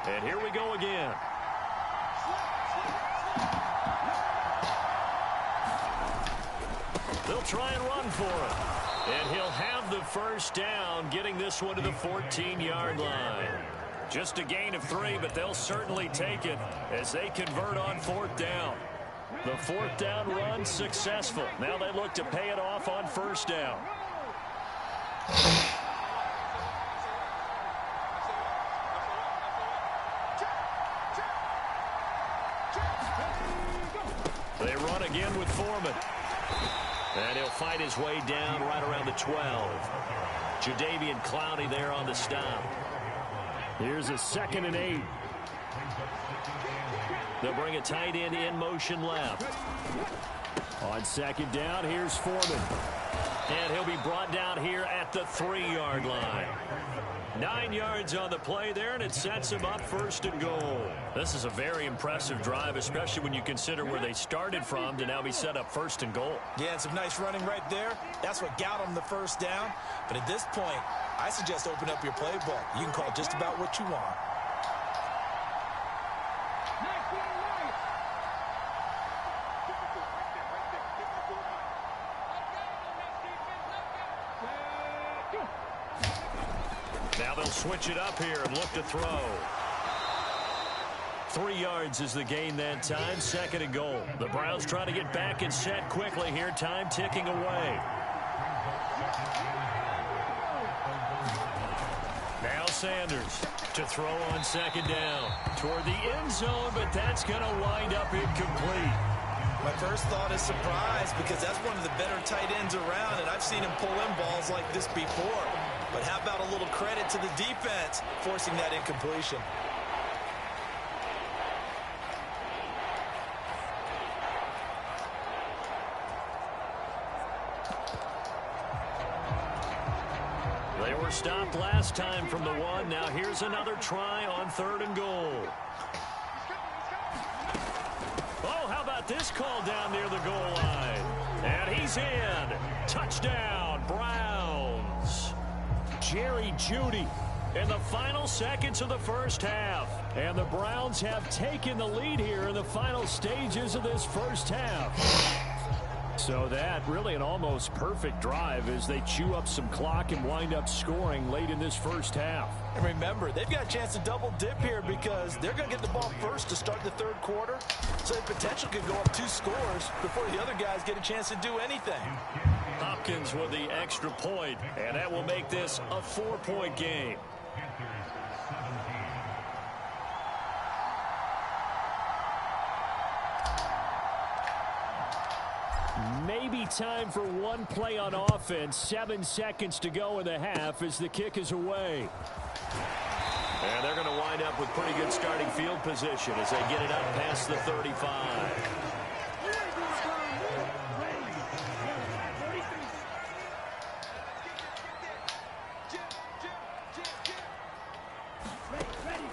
Speaker 2: And here we go again. They'll try and run for it. And he'll have the first down, getting this one to the 14-yard line. Just a gain of 3, but they'll certainly take it as they convert on 4th down. The 4th down run successful. Now they look to pay it off on 1st down. They run again with Foreman. And he'll fight his way down right around the 12. Jadeveon Clowney there on the stop.
Speaker 5: Here's a 2nd and 8.
Speaker 2: They'll bring a tight end in motion left.
Speaker 5: On 2nd down, here's Foreman.
Speaker 2: And he'll be brought down here at the 3-yard line. 9 yards on the play there, and it sets him up 1st and goal. This is a very impressive drive, especially when you consider where they started from to now be set up 1st and goal.
Speaker 3: Yeah, and some nice running right there. That's what got them the 1st down. But at this point, I suggest open up your playbook. You can call just about what you want.
Speaker 2: Now they'll switch it up here and look to throw. 3 yards is the gain that time. 2nd and goal. The Browns trying to get back and set quickly here. Time ticking away. Now Sanders to throw on 2nd down. Toward the end zone, but that's going to wind up incomplete.
Speaker 3: My first thought is surprise because that's one of the better tight ends around, and I've seen him pull in balls like this before. But how about a little credit to the defense forcing that incompletion?
Speaker 2: They were stopped last time from the 1. Now here's another try on 3rd and goal. Oh, how about this call down near the goal line? And he's in. Touchdown, Browns. Jerry Jeudy in the final seconds of the 1st half. And the Browns have taken the lead here in the final stages of this 1st half. So that really an almost perfect drive as they chew up some clock and wind up scoring late in this 1st half.
Speaker 3: And remember, they've got a chance to double dip here because they're going to get the ball first to start the 3rd quarter. So the potential could go up 2 scores before the other guys get a chance to do anything.
Speaker 2: Hopkins with the extra point, and that will make this a 4-point game.
Speaker 5: Maybe time for one play on offense. 7 seconds to go in the half as the kick is away.
Speaker 2: And they're going to wind up with pretty good starting field position as they get it up past the 35.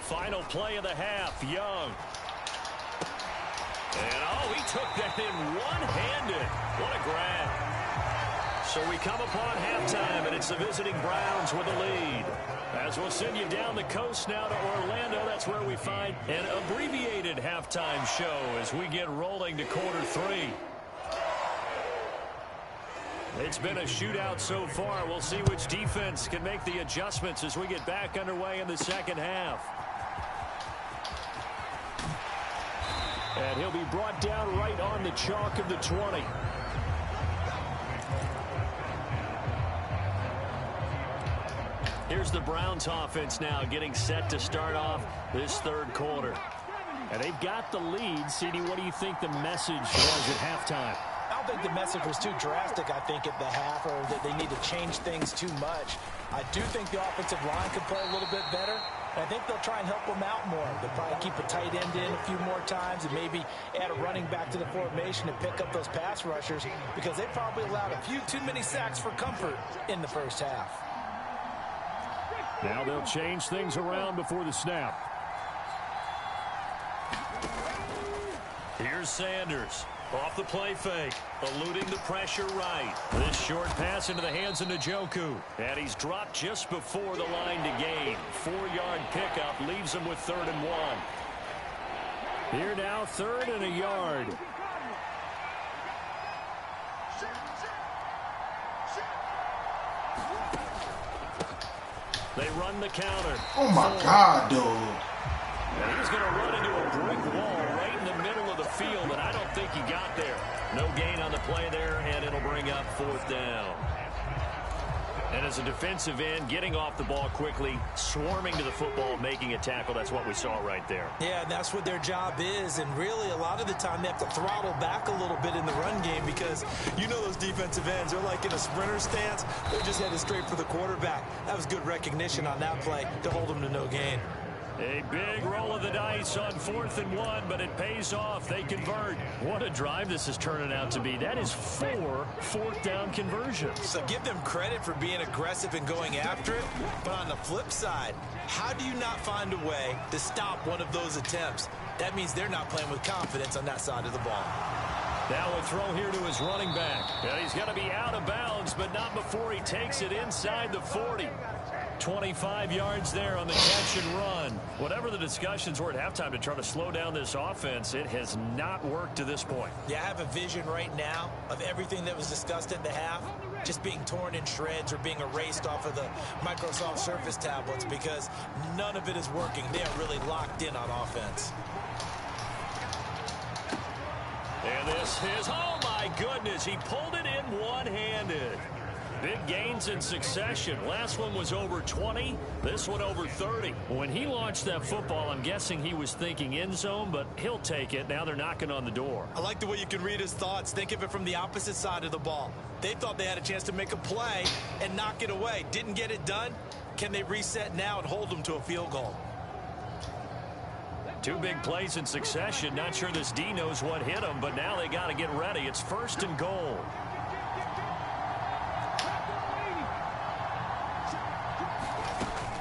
Speaker 2: Final play of the half, Young. And, oh, he took that in one-handed. What a grab. So we come upon halftime, and it's the visiting Browns with a lead. As we'll send you down the coast now to Orlando, that's where we find an abbreviated halftime show as we get rolling to quarter 3. It's been a shootout so far. We'll see which defense can make the adjustments as we get back underway in the 2nd half.
Speaker 5: And he'll be brought down right on the chalk of the 20.
Speaker 2: Here's the Browns offense now getting set to start off this 3rd quarter.
Speaker 5: And they've got the lead. CD, what do you think the message was at halftime?
Speaker 3: I don't think the message was too drastic, I think, at the half, or that they need to change things too much. I do think the offensive line could play a little bit better. I think they'll try and help them out more. They'll probably keep a tight end in a few more times and maybe add a running back to the formation and pick up those pass rushers because they probably allowed a few too many sacks for comfort in the 1st half.
Speaker 5: Now they'll change things around before the snap.
Speaker 2: Here's Sanders. Off the play fake, eluding the pressure right. This short pass into the hands of Njoku. And he's dropped just before the line to gain. 4-yard pickup leaves him with 3rd and 1.
Speaker 5: Here now, 3rd and a yard.
Speaker 2: They run the counter.
Speaker 4: Oh, my God, dude.
Speaker 2: And he's going to run into a brick wall right in the middle of the field, and I don't think he got there. No gain on the play there, and it'll bring up 4th down. And as a defensive end, getting off the ball quickly, swarming to the football, making a tackle, that's what we saw right there.
Speaker 3: Yeah, and that's what their job is. And really, a lot of the time, they have to throttle back a little bit in the run game because you know those defensive ends, they're like in a sprinter stance. They're just headed straight for the quarterback. That was good recognition on that play to hold them to no gain.
Speaker 5: A big roll of the dice on 4th and 1, but it pays off. They convert. What a drive this is turning out to be. That is 4 4th down conversions.
Speaker 3: So give them credit for being aggressive and going after it. But on the flip side, how do you not find a way to stop one of those attempts? That means they're not playing with confidence on that side of the ball.
Speaker 5: Now a throw here to his running back. Yeah, he's got to be out of bounds, but not before he takes it inside the 40. 25 yards there on the catch and run. Whatever the discussions were at halftime to try to slow down this offense, it has not worked to this point.
Speaker 3: Yeah, I have a vision right now of everything that was discussed at the half just being torn in shreds or being erased off of the Microsoft Surface tablets because none of it is working. They are really locked in on offense.
Speaker 5: And this is, oh my goodness, he pulled it in one-handed. Big gains in succession. Last one was over 20. This one over 30. When he launched that football, I'm guessing he was thinking end zone, but he'll take it. Now they're knocking on the door.
Speaker 3: I like the way you can read his thoughts. Think of it from the opposite side of the ball. They thought they had a chance to make a play and knock it away. Didn't get it done. Can they reset now and hold them to a field goal?
Speaker 5: 2 big plays in succession. Not sure this D knows what hit him, but now they got to get ready. It's 1st and goal.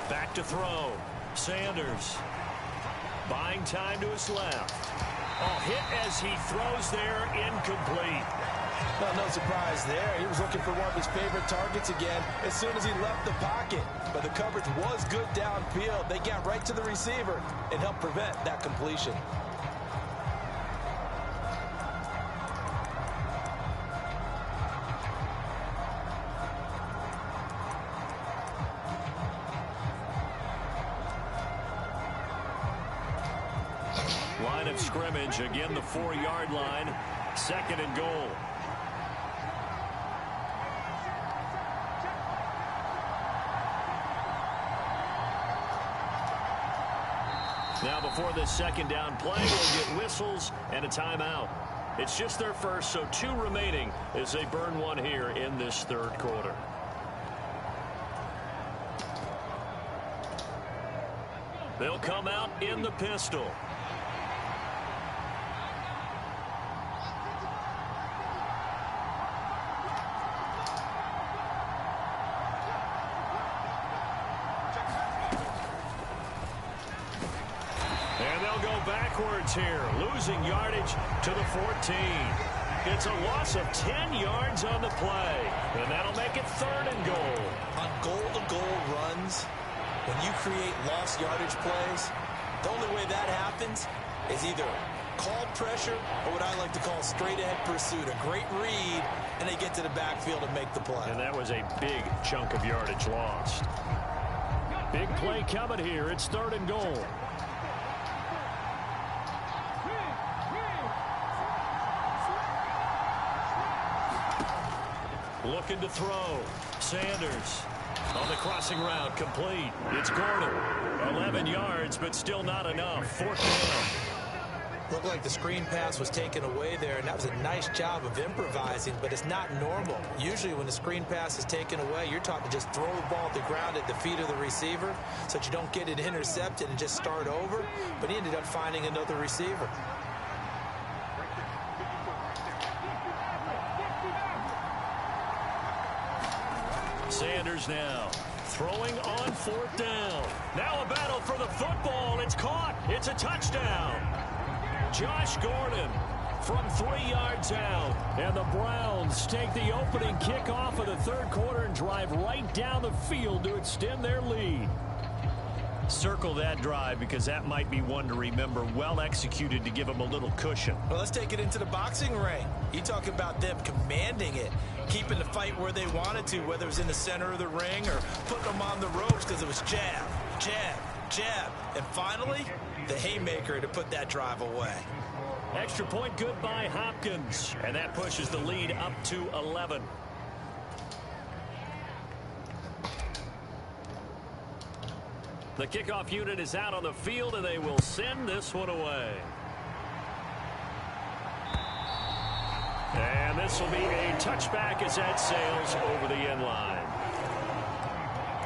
Speaker 5: Back to throw. Sanders. Buying time to his left. Oh, hit as he throws there, incomplete.
Speaker 3: Well, no surprise there. He was looking for one of his favorite targets again as soon as he left the pocket. But the coverage was good downfield. They got right to the receiver and helped prevent that completion.
Speaker 5: Line of scrimmage, again the 4-yard line. 2nd and goal. Now before this 2nd down play, we'll get whistles and a timeout. It's just their first, so 2 remaining as they burn one here in this 3rd quarter. They'll come out in the pistol. Here, losing yardage to the 14. It's a loss of 10 yards on the play, and that'll make it 3rd and goal.
Speaker 3: On goal-to-goal runs, when you create lost yardage plays, the only way that happens is either called pressure or what I like to call straight-ahead pursuit. A great read, and they get to the backfield and make the play.
Speaker 5: And that was a big chunk of yardage lost. Big play coming here. It's 3rd and goal. Looking to throw. Sanders on the crossing route, complete. It's Gordon. 11 yards, but still not enough. 4th down.
Speaker 3: Looked like the screen pass was taken away there, and that was a nice job of improvising, but it's not normal. Usually when the screen pass is taken away, you're taught to just throw the ball at the ground at the feet of the receiver so that you don't get it intercepted and just start over, but he ended up finding another receiver.
Speaker 5: Sanders now throwing on 4th down. Now a battle for the football. It's caught. It's a touchdown. Josh Gordon from 3 yards out. And the Browns take the opening kickoff of the 3rd quarter and drive right down the field to extend their lead. Circle that drive because that might be one to remember. Well executed to give them a little cushion.
Speaker 3: Well, let's take it into the boxing ring. You talk about them commanding it, keeping the fight where they wanted to, whether it was in the center of the ring or putting them on the ropes because it was jab, jab, jab. And finally, the haymaker to put that drive away.
Speaker 2: Extra point good by Hopkins. And that pushes the lead up to 11. The kickoff unit is out on the field, and they will send this one away. And this will be a touchback as that sails over the end line.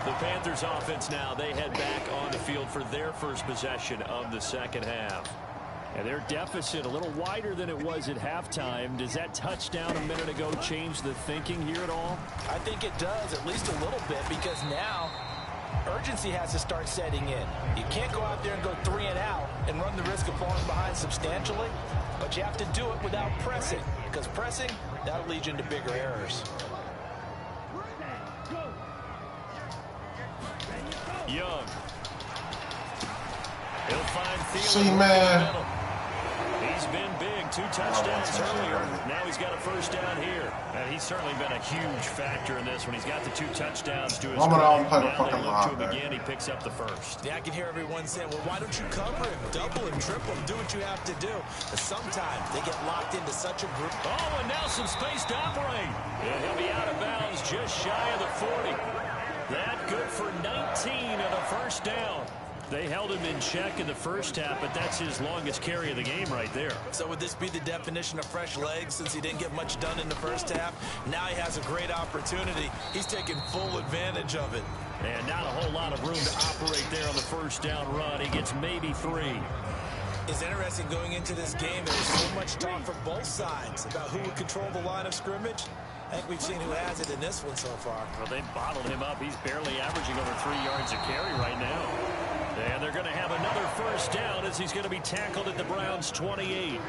Speaker 2: The Panthers offense now, they head back on the field for their first possession of the second half.
Speaker 5: And their deficit a little wider than it was at halftime. Does that touchdown a minute ago change the thinking here at all?
Speaker 3: I think it does, at least a little bit, because now urgency has to start setting in. You can't go out there and go 3 and out and run the risk of falling behind substantially, but you have to do it without pressing, because pressing, that'll lead you into bigger errors.
Speaker 2: Young. He'll find Thielen.
Speaker 4: See, man.
Speaker 2: He's been big. 2 touchdowns earlier. Now he's got a first down here. And he's certainly been a huge factor in this when he's got the 2 touchdowns to his credit. Now they look to him again. He picks up the first.
Speaker 3: Yeah, I can hear everyone saying, well, why don't you cover him? Double him, triple him, do what you have to do. But sometimes they get locked into such a group.
Speaker 2: Oh, and now some space to operate. And he'll be out of bounds just shy of the 40. That good for 19 and a first down. They held him in check in the first half, but that's his longest carry of the game right there.
Speaker 3: So would this be the definition of fresh legs since he didn't get much done in the first half? Now he has a great opportunity. He's taking full advantage of it.
Speaker 2: And not a whole lot of room to operate there on the first down run. He gets maybe 3.
Speaker 3: It's interesting going into this game. There's so much talk from both sides about who would control the line of scrimmage. I think we've seen who has it in this one so far.
Speaker 2: Well, they bottled him up. He's barely averaging over 3 yards a carry right now. And they're going to have another first down as he's going to be tackled at the Browns' 28.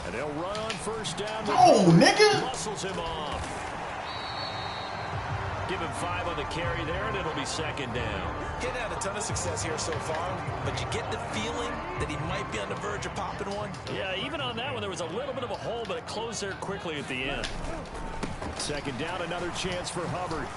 Speaker 2: And they'll run on first down.
Speaker 4: Oh, nigga!
Speaker 2: Muscles him off. Give him 5 on the carry there, and it'll be second down.
Speaker 3: Getting had a ton of success here so far, but you get the feeling that he might be on the verge of popping one.
Speaker 2: Yeah, even on that one, there was a little bit of a hole, but it closed there quickly at the end.
Speaker 5: Second down, another chance for Hubbard.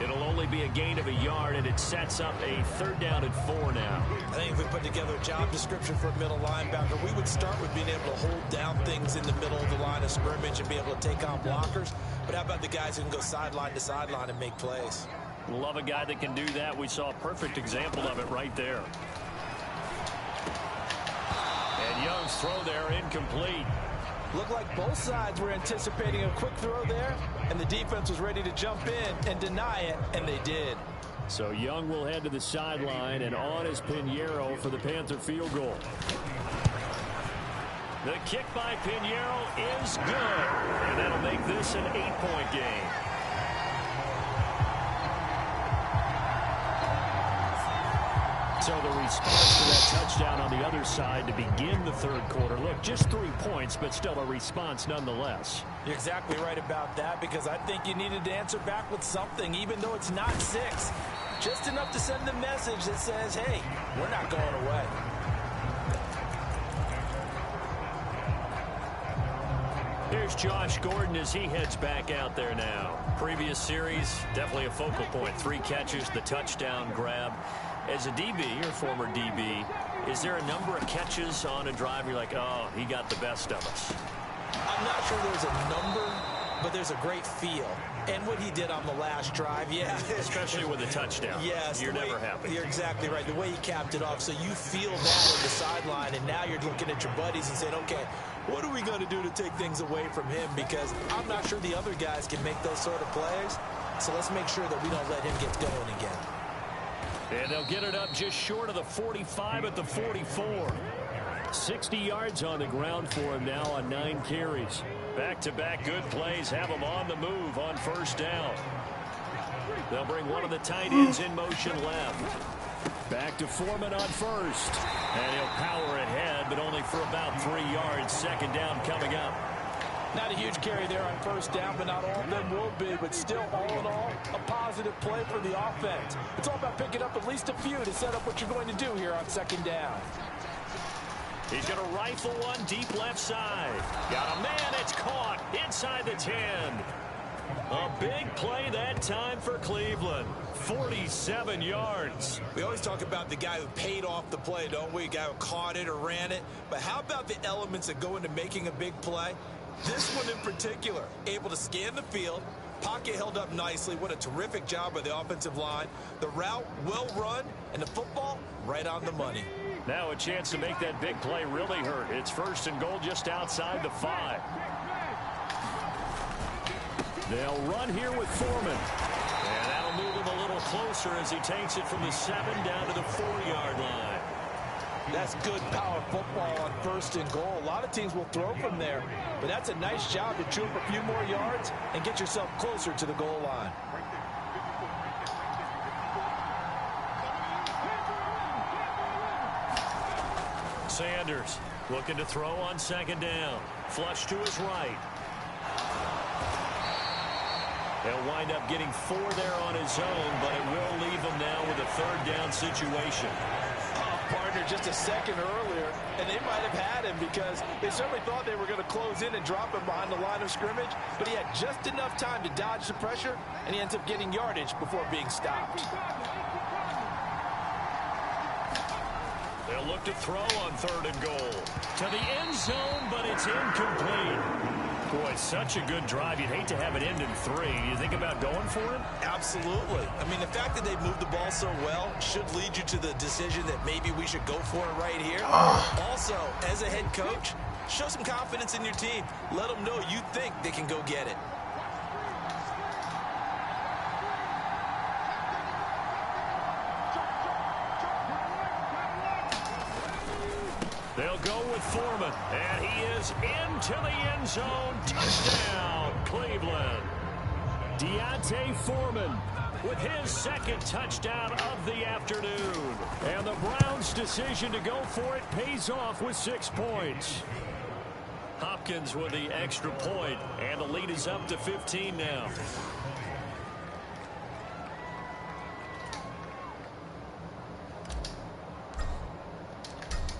Speaker 2: It'll only be a gain of 1 yard, and it sets up a 3rd down and 4 now.
Speaker 3: I think if we put together a job description for a middle linebacker, we would start with being able to hold down things in the middle of the line of scrimmage and be able to take on blockers. But how about the guys who can go sideline to sideline and make plays?
Speaker 2: Love a guy that can do that. We saw a perfect example of it right there. And Young's throw there incomplete.
Speaker 3: Looked like both sides were anticipating a quick throw there, and the defense was ready to jump in and deny it, and they did.
Speaker 5: So Young will head to the sideline, and on is Pinheiro for the Panther field goal.
Speaker 2: The kick by Pinheiro is good, and that'll make this an 8-point game.
Speaker 5: So the response to that touchdown on the other side to begin the third quarter. Look, just 3 points, but still a response nonetheless.
Speaker 3: You're exactly right about that, because I think you needed to answer back with something, even though it's not 6. Just enough to send the message that says, hey, we're not going away.
Speaker 2: Here's Josh Gordon as he heads back out there now. Previous series, definitely a focal point. 3 catches, the touchdown grab. As a DB, or former DB, is there a number of catches on a drive you're like, oh, he got the best of us?
Speaker 3: I'm not sure there's a number, but there's a great feel. And what he did on the last drive, yeah.
Speaker 2: Especially with a touchdown.
Speaker 3: Yes.
Speaker 2: You're never happy.
Speaker 3: You're exactly right. The way he capped it off, so you feel that on the sideline, and now you're looking at your buddies and saying, okay, what are we going to do to take things away from him? Because I'm not sure the other guys can make those sort of plays. So let's make sure that we don't let him get going again.
Speaker 2: And they'll get it up just short of the 45 at the 44.
Speaker 5: 60 yards on the ground for him now on 9 carries.
Speaker 2: Back-to-back good plays have him on the move on first down. They'll bring one of the tight ends in motion left.
Speaker 5: Back to Foreman on first.
Speaker 2: And he'll power ahead, but only for about 3 yards. Second down coming up.
Speaker 3: Not a huge carry there on first down, but not all of them will be. But still, all in all, a positive play for the offense. It's all about picking up at least a few to set up what you're going to do here on second down.
Speaker 2: He's going to rifle one deep left side. Got a man, it's caught inside the 10. A big play that time for Cleveland. 47 yards.
Speaker 3: We always talk about the guy who paid off the play, don't we? A guy who caught it or ran it. But how about the elements that go into making a big play? This one in particular, able to scan the field. Pocket held up nicely. What a terrific job by the offensive line. The route well run, and the football right on the money.
Speaker 5: Now a chance to make that big play really hurt. It's 1st and goal just outside the 5. They'll run here with Foreman. And that'll move him a little closer as he takes it from the 7 down to the 4-yard line.
Speaker 3: That's good power football on 1st and goal. A lot of teams will throw from there. But that's a nice job to chew up a few more yards and get yourself closer to the goal line.
Speaker 5: Sanders looking to throw on 2nd down. Flush to his right. They'll wind up getting 4 there on his own, but it will leave him now with a 3rd down situation.
Speaker 3: Partner just a second earlier, and they might have had him because they certainly thought they were going to close in and drop him behind the line of scrimmage, but he had just enough time to dodge the pressure, and he ends up getting yardage before being stopped.
Speaker 5: They'll look to throw on 3rd and goal. To the end zone, but it's incomplete. Boy, such a good drive. You'd hate to have it end in 3. You think about going for it?
Speaker 3: Absolutely. I mean, the fact that they've moved the ball so well should lead you to the decision that maybe we should go for it right here. Also, as a head coach, show some confidence in your team. Let them know you think they can go get it.
Speaker 5: They'll go with Foreman, and he is into the end zone. Touchdown, Cleveland. Deontay Foreman with his 2nd touchdown of the afternoon. And the Browns' decision to go for it pays off with 6 points. Hopkins with the extra point, and the lead is up to 15 now.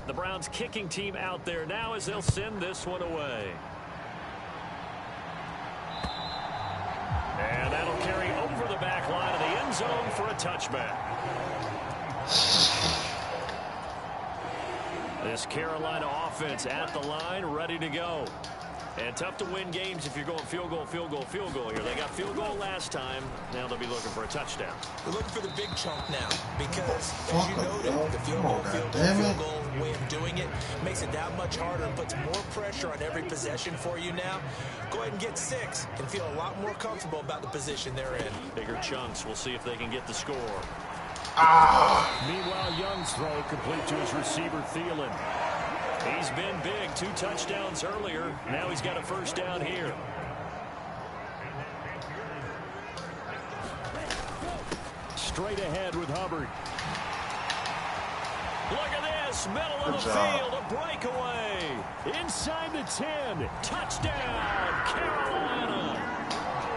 Speaker 5: The Browns kicking team out there now as they'll send this one away. And that'll carry over the back line of the end zone for a touchback. This Carolina offense at the line, ready to go. And tough to win games if you're going field goal, field goal, field goal here. They got field goal last time. Now they'll be looking for a touchdown.
Speaker 3: We're looking for the big chunk now because, as you noted, the field goal way of doing it makes it that much harder and puts more pressure on every possession for you now. Go ahead and get 6 and feel a lot more comfortable about the position they're in.
Speaker 5: Bigger chunks. We'll see if they can get the score. Meanwhile, Young's throw complete to his receiver, Thielen. He's been big. 2 touchdowns earlier. Now he's got a 1st down here. Straight ahead with Hubbard. Look at this. Middle of the field. A breakaway. Inside the 10. Touchdown, Carolina.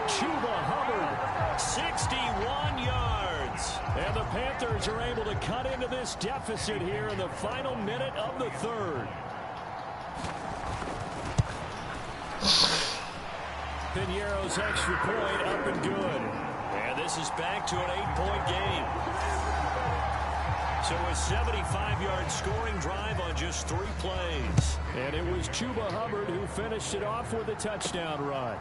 Speaker 5: Chuba Hubbard. 61 yards. And the Panthers are able to cut into this deficit here in the final minute of the 3rd. Piñeiro's extra point up and good. And this is back to an 8-point game. So a 75-yard scoring drive on just 3 plays. And it was Chuba Hubbard who finished it off with a touchdown run.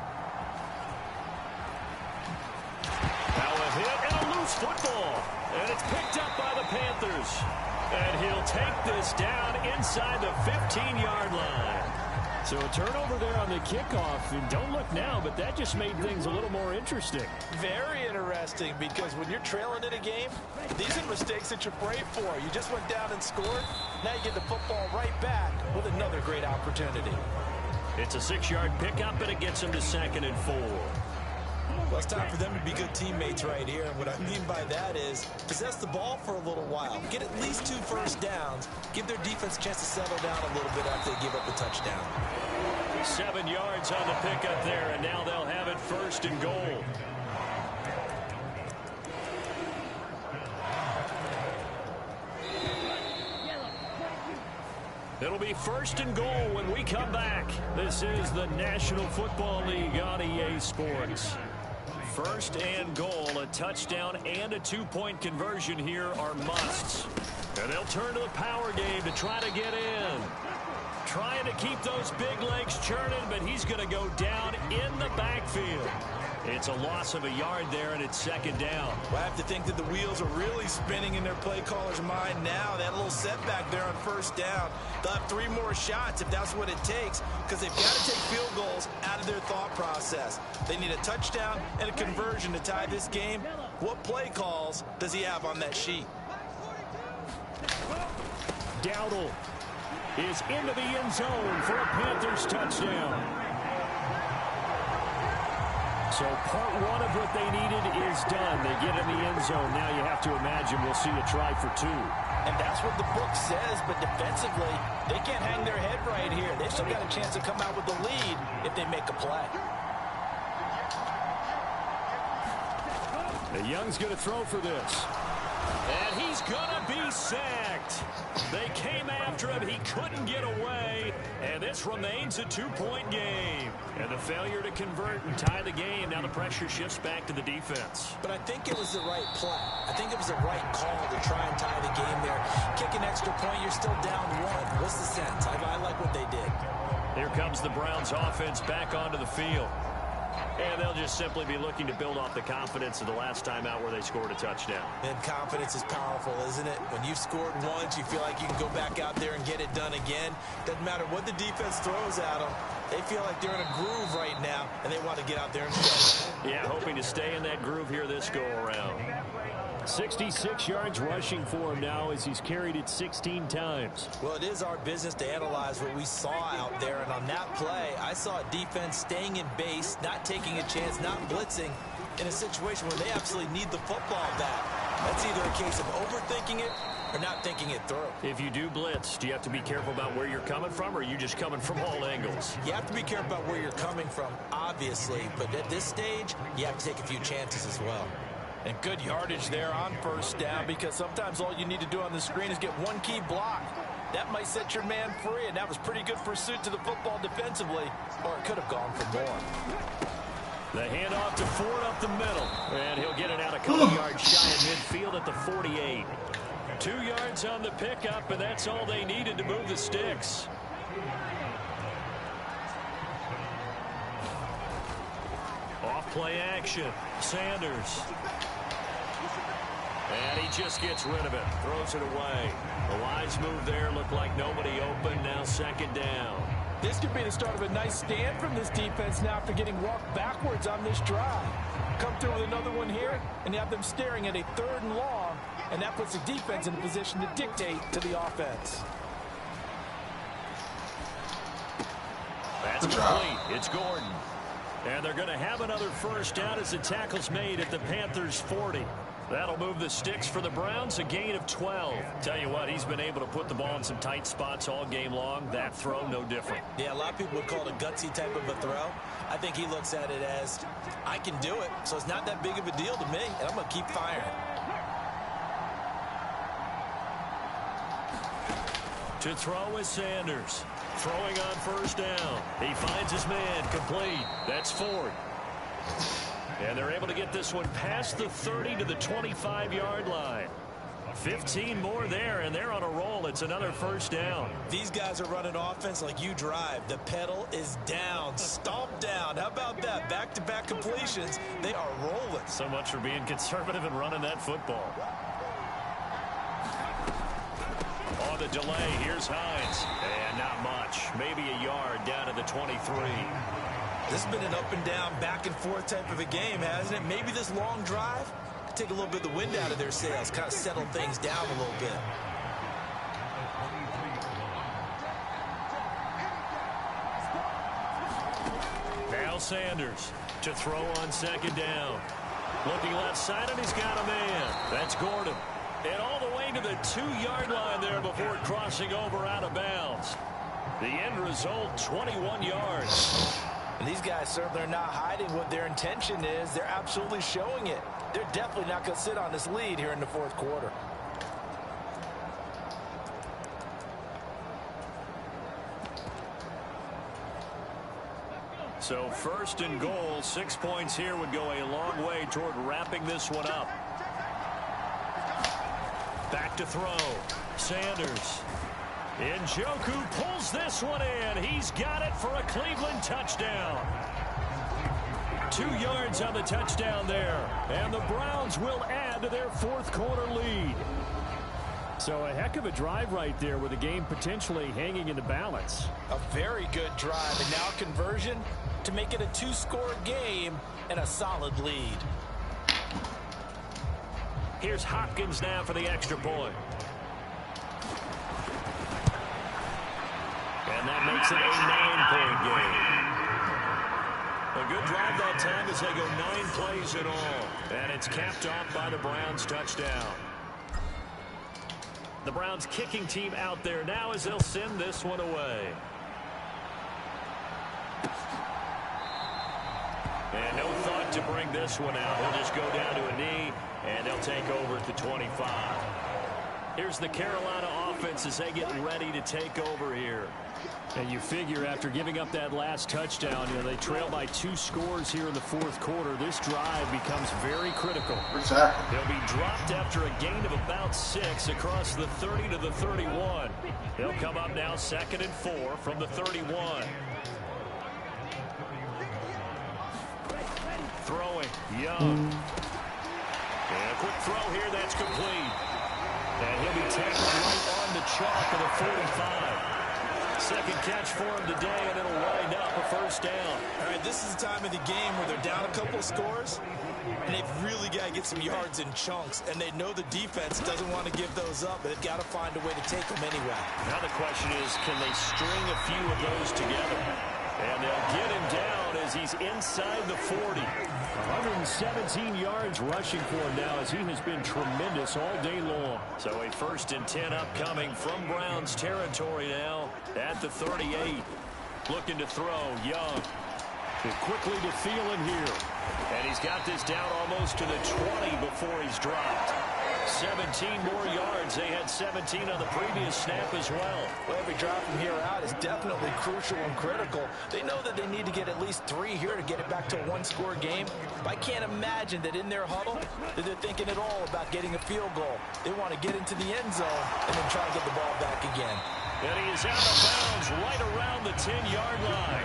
Speaker 5: Now a hit and a loose football. And it's picked up by the Panthers. And he'll take this down inside the 15-yard line. So a turnover there on the kickoff. And don't look now, but that just made things a little more interesting.
Speaker 3: Very interesting, because when you're trailing in a game, these are mistakes that you pray for. You just went down and scored. Now you get the football right back with another great opportunity.
Speaker 5: It's a 6-yard pickup, and it gets him to 2nd and 4.
Speaker 3: Well, it's time for them to be good teammates right here. And what I mean by that is possess the ball for a little while. Get at least 2 first downs. Give their defense a chance to settle down a little bit after they give up a touchdown.
Speaker 5: 7 yards on the pickup there, and now they'll have it 1st and goal. It'll be 1st and goal when we come back. This is the National Football League on EA Sports.
Speaker 2: First and goal, a touchdown and a two-point conversion here are musts. And they'll turn to the power game to try to get in. Trying to keep those big legs churning, but he's going to go down in the backfield. It's a loss of a yard there, and it's second down.
Speaker 3: Well, I have to think that the wheels are really spinning in their play caller's mind now. That little setback there on first down. They'll have 3 more shots if that's what it takes, because they've got to take field goals out of their thought process. They need a touchdown and a conversion to tie this game. What play calls does he have on that sheet?
Speaker 5: Dowdle is into the end zone for a Panthers touchdown. So part one of what they needed is done. They get in the end zone. Now you have to imagine we'll see a try for 2.
Speaker 3: And that's what the book says, but defensively, they can't hang their head right here. They've still got a chance to come out with the lead if they make a play.
Speaker 5: The Young's going to throw for this.
Speaker 2: And he's going to be sacked. They came after him. He couldn't get away. And this remains a 2-point game. And the failure to convert and tie the game. Now the pressure shifts back to the defense.
Speaker 3: But I think it was the right play. I think it was the right call to try and tie the game there. Kick an extra point, you're still down 1. What's the sense? I like what they did.
Speaker 2: Here comes the Browns offense back onto the field. And they'll just simply be looking to build off the confidence of the last time out where they scored a touchdown.
Speaker 3: And confidence is powerful, isn't it? When you've scored once, you feel like you can go back out there and get it done again. Doesn't matter what the defense throws at them. They feel like they're in a groove right now, and they want to get out there and play.
Speaker 2: Yeah, hoping to stay in that groove here this go-around.
Speaker 5: 66 yards rushing for him now as he's carried it 16 times.
Speaker 3: Well, it is our business to analyze what we saw out there, and on that play, I saw a defense staying in base, not taking a chance, not blitzing in a situation where they absolutely need the football back. That's either a case of overthinking it or not thinking it through.
Speaker 2: If you do blitz, do you have to be careful about where you're coming from, or are you just coming from all angles?
Speaker 3: You have to be careful about where you're coming from, obviously, but at this stage, you have to take a few chances as well. And good yardage there on first down, because sometimes all you need to do on the screen is get one key block. That might set your man free, and that was pretty good pursuit to the football defensively, or it could have gone for more.
Speaker 2: The handoff to Ford up the middle, and he'll get it out a couple yards shy of midfield at the 48. 2 yards on the pickup, and that's all they needed to move the sticks. Off play action. Sanders. And he just gets rid of it. Throws it away. The wise move there. Looked like nobody open. Now second down.
Speaker 3: This could be the start of a nice stand from this defense now after getting walked backwards on this drive. Come through with another one here, and you have them staring at a 3rd and long, and that puts the defense in a position to dictate to the offense.
Speaker 2: That's complete. It's Gordon. And they're going to have another first down as the tackle's made at the Panthers' 40. That'll move the sticks for the Browns, a gain of 12. Tell you what, he's been able to put the ball in some tight spots all game long. That throw, no different.
Speaker 3: Yeah, a lot of people would call it a gutsy type of a throw. I think he looks at it as, I can do it, so it's not that big of a deal to me, and I'm going to keep firing.
Speaker 2: To throw is Sanders. Throwing on first down. He finds his man complete. That's Ford. And they're able to get this one past the 30 to the 25-yard line. 15 more there, and they're on a roll. It's another first down.
Speaker 3: These guys are running offense like you drive. The pedal is down, stomp down. How about that? Back-to-back completions. They are rolling.
Speaker 2: So much for being conservative and running that football. On the delay, here's Hines. And not much. Maybe a yard down to the 23.
Speaker 3: This has been an up-and-down, back-and-forth type of a game, hasn't it? Maybe this long drive could take a little bit of the wind out of their sails, kind of settle things down a little bit.
Speaker 2: Now Sanders to throw on second down. Looking left side, and he's got a man. That's Gordon. And all the way to the 2-yard line there before crossing over out of bounds. The end result, 21 yards.
Speaker 3: And these guys certainly are not hiding what their intention is. They're absolutely showing it. They're definitely not going to sit on this lead here in the 4th quarter.
Speaker 2: So first and goal, 6 points here would go a long way toward wrapping this one up. Back to throw. Sanders. Njoku pulls this one in. He's got it for a Cleveland touchdown. 2 yards on the touchdown there. And the Browns will add to their fourth quarter lead. So a heck of a drive right there with the game potentially hanging in the balance.
Speaker 3: A very good drive, and now conversion to make it a 2-score game and a solid lead.
Speaker 2: Here's Hopkins now for the extra point. And that makes it a 9-point game. A good drive that time as they go 9 plays in all. And it's capped off by the Browns touchdown. The Browns kicking team out there now as they'll send this one away. And no thought to bring this one out. They'll just go down to a knee, and they'll take over at the 25. Here's the Carolina offense as they get ready to take over here. And you figure after giving up that last touchdown, they trail by 2 scores here in the fourth quarter. This drive becomes very critical. They'll be dropped after a gain of about 6 across the 30 to the 31. They'll come up now 2nd and 4 from the 31. Throwing, Young. And a quick throw here, that's complete. And he'll be tackled right on the chalk of the 45. Second catch for him today, and it'll wind up a first down.
Speaker 3: All right, this is the time of the game where they're down a couple of scores, and they've really got to get some yards in chunks, and they know the defense doesn't want to give those up, but they've got to find a way to take them anyway.
Speaker 2: Now the question is, can they string a few of those together? And they'll get him down as he's inside the 40.
Speaker 5: 117 yards rushing for him now as he has been tremendous all day long.
Speaker 2: So a 1st and 10 upcoming from Browns territory now at the 38. Looking to throw, Young.
Speaker 5: Quickly to Thielen here.
Speaker 2: And he's got this down almost to the 20 before he's dropped. 17 more yards. They had 17 on the previous snap as well.
Speaker 3: Well, every drive from here out is definitely crucial and critical. They know that they need to get at least 3 here to get it back to a 1-score game. But I can't imagine that in their huddle that they're thinking at all about getting a field goal. They want to get into the end zone and then try to get the ball back again.
Speaker 2: And he is out of bounds right around the 10-yard line.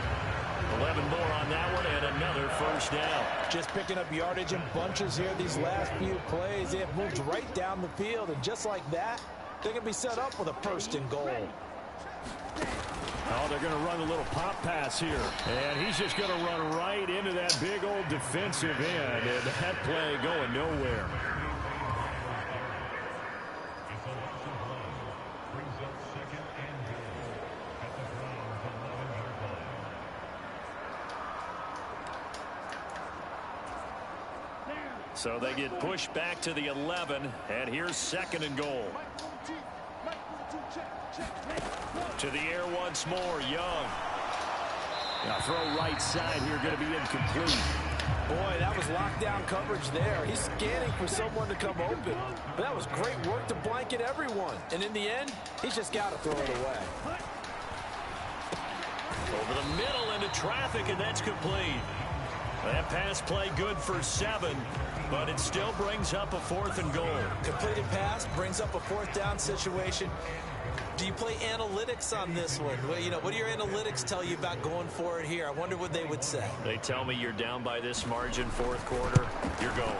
Speaker 2: 11 more on that one and another first down.
Speaker 3: Just picking up yardage in bunches here these last few plays. They have moved right down the field, and just like that, they're going to be set up with a 1st and goal.
Speaker 5: Oh, they're going to run a little pop pass here. And he's just going to run right into that big old defensive end, and that play going nowhere.
Speaker 2: So they get pushed back to the 11, and here's 2nd and goal. To the air once more, Young.
Speaker 5: Now throw right side here, going to be incomplete.
Speaker 3: Boy, that was lockdown coverage there. He's scanning for someone to come open. But that was great work to blanket everyone. And in the end, he's just got to throw it away.
Speaker 2: Over the middle into traffic, and that's complete. That pass play good for 7, but it still brings up a 4th and goal.
Speaker 3: Completed pass brings up a 4th down situation. Do you play analytics on this one? Well, what do your analytics tell you about going for it here? I wonder what they would say.
Speaker 2: They tell me you're down by this margin, 4th quarter, you're going.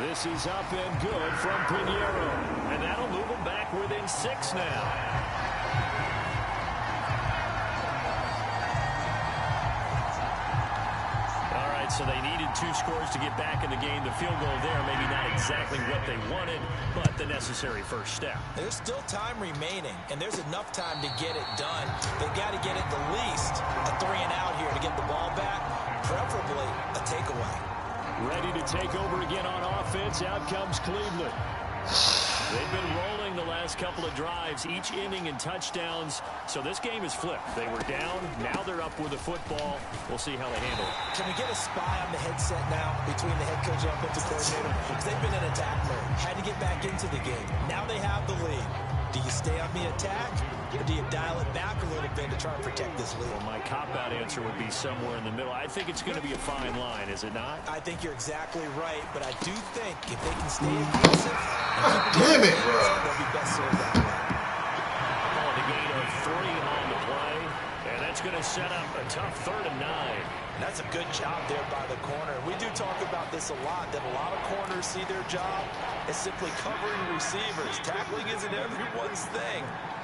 Speaker 5: This is up and good from Pinheiro.
Speaker 2: And that'll move them back within 6 now. So they needed 2 scores to get back in the game. The field goal there, maybe not exactly what they wanted, but the necessary first step.
Speaker 3: There's still time remaining, and there's enough time to get it done. They've got to get at the least a 3-and-out here to get the ball back, preferably a takeaway.
Speaker 5: Ready to take over again on offense. Out comes Cleveland.
Speaker 2: They've been rolling the last couple of drives, each inning in touchdowns. So this game is flipped. They were down. Now they're up with the football. We'll see how they handle it.
Speaker 3: Can we get a spy on the headset now between the head coach and offensive coordinator? Because they've been in attack mode. Had to get back into the game. Now they have the lead. Do you stay on the attack, or do you dial it back a little bit to try and protect this lead?
Speaker 5: Well, my cop-out answer would be somewhere in the middle. I think it's going to be a fine line, is it not?
Speaker 3: I think you're exactly right, but I do think if they can stay aggressive,
Speaker 4: Damn it, bro.
Speaker 3: they'll be best served that way.
Speaker 5: Oh, the gain of 3 on the play, and that's going to set up a tough 3rd and 9.
Speaker 3: That's a good job there by the corner. We do talk about this a lot, that a lot of corners see their job as simply covering receivers. Tackling isn't everyone's thing.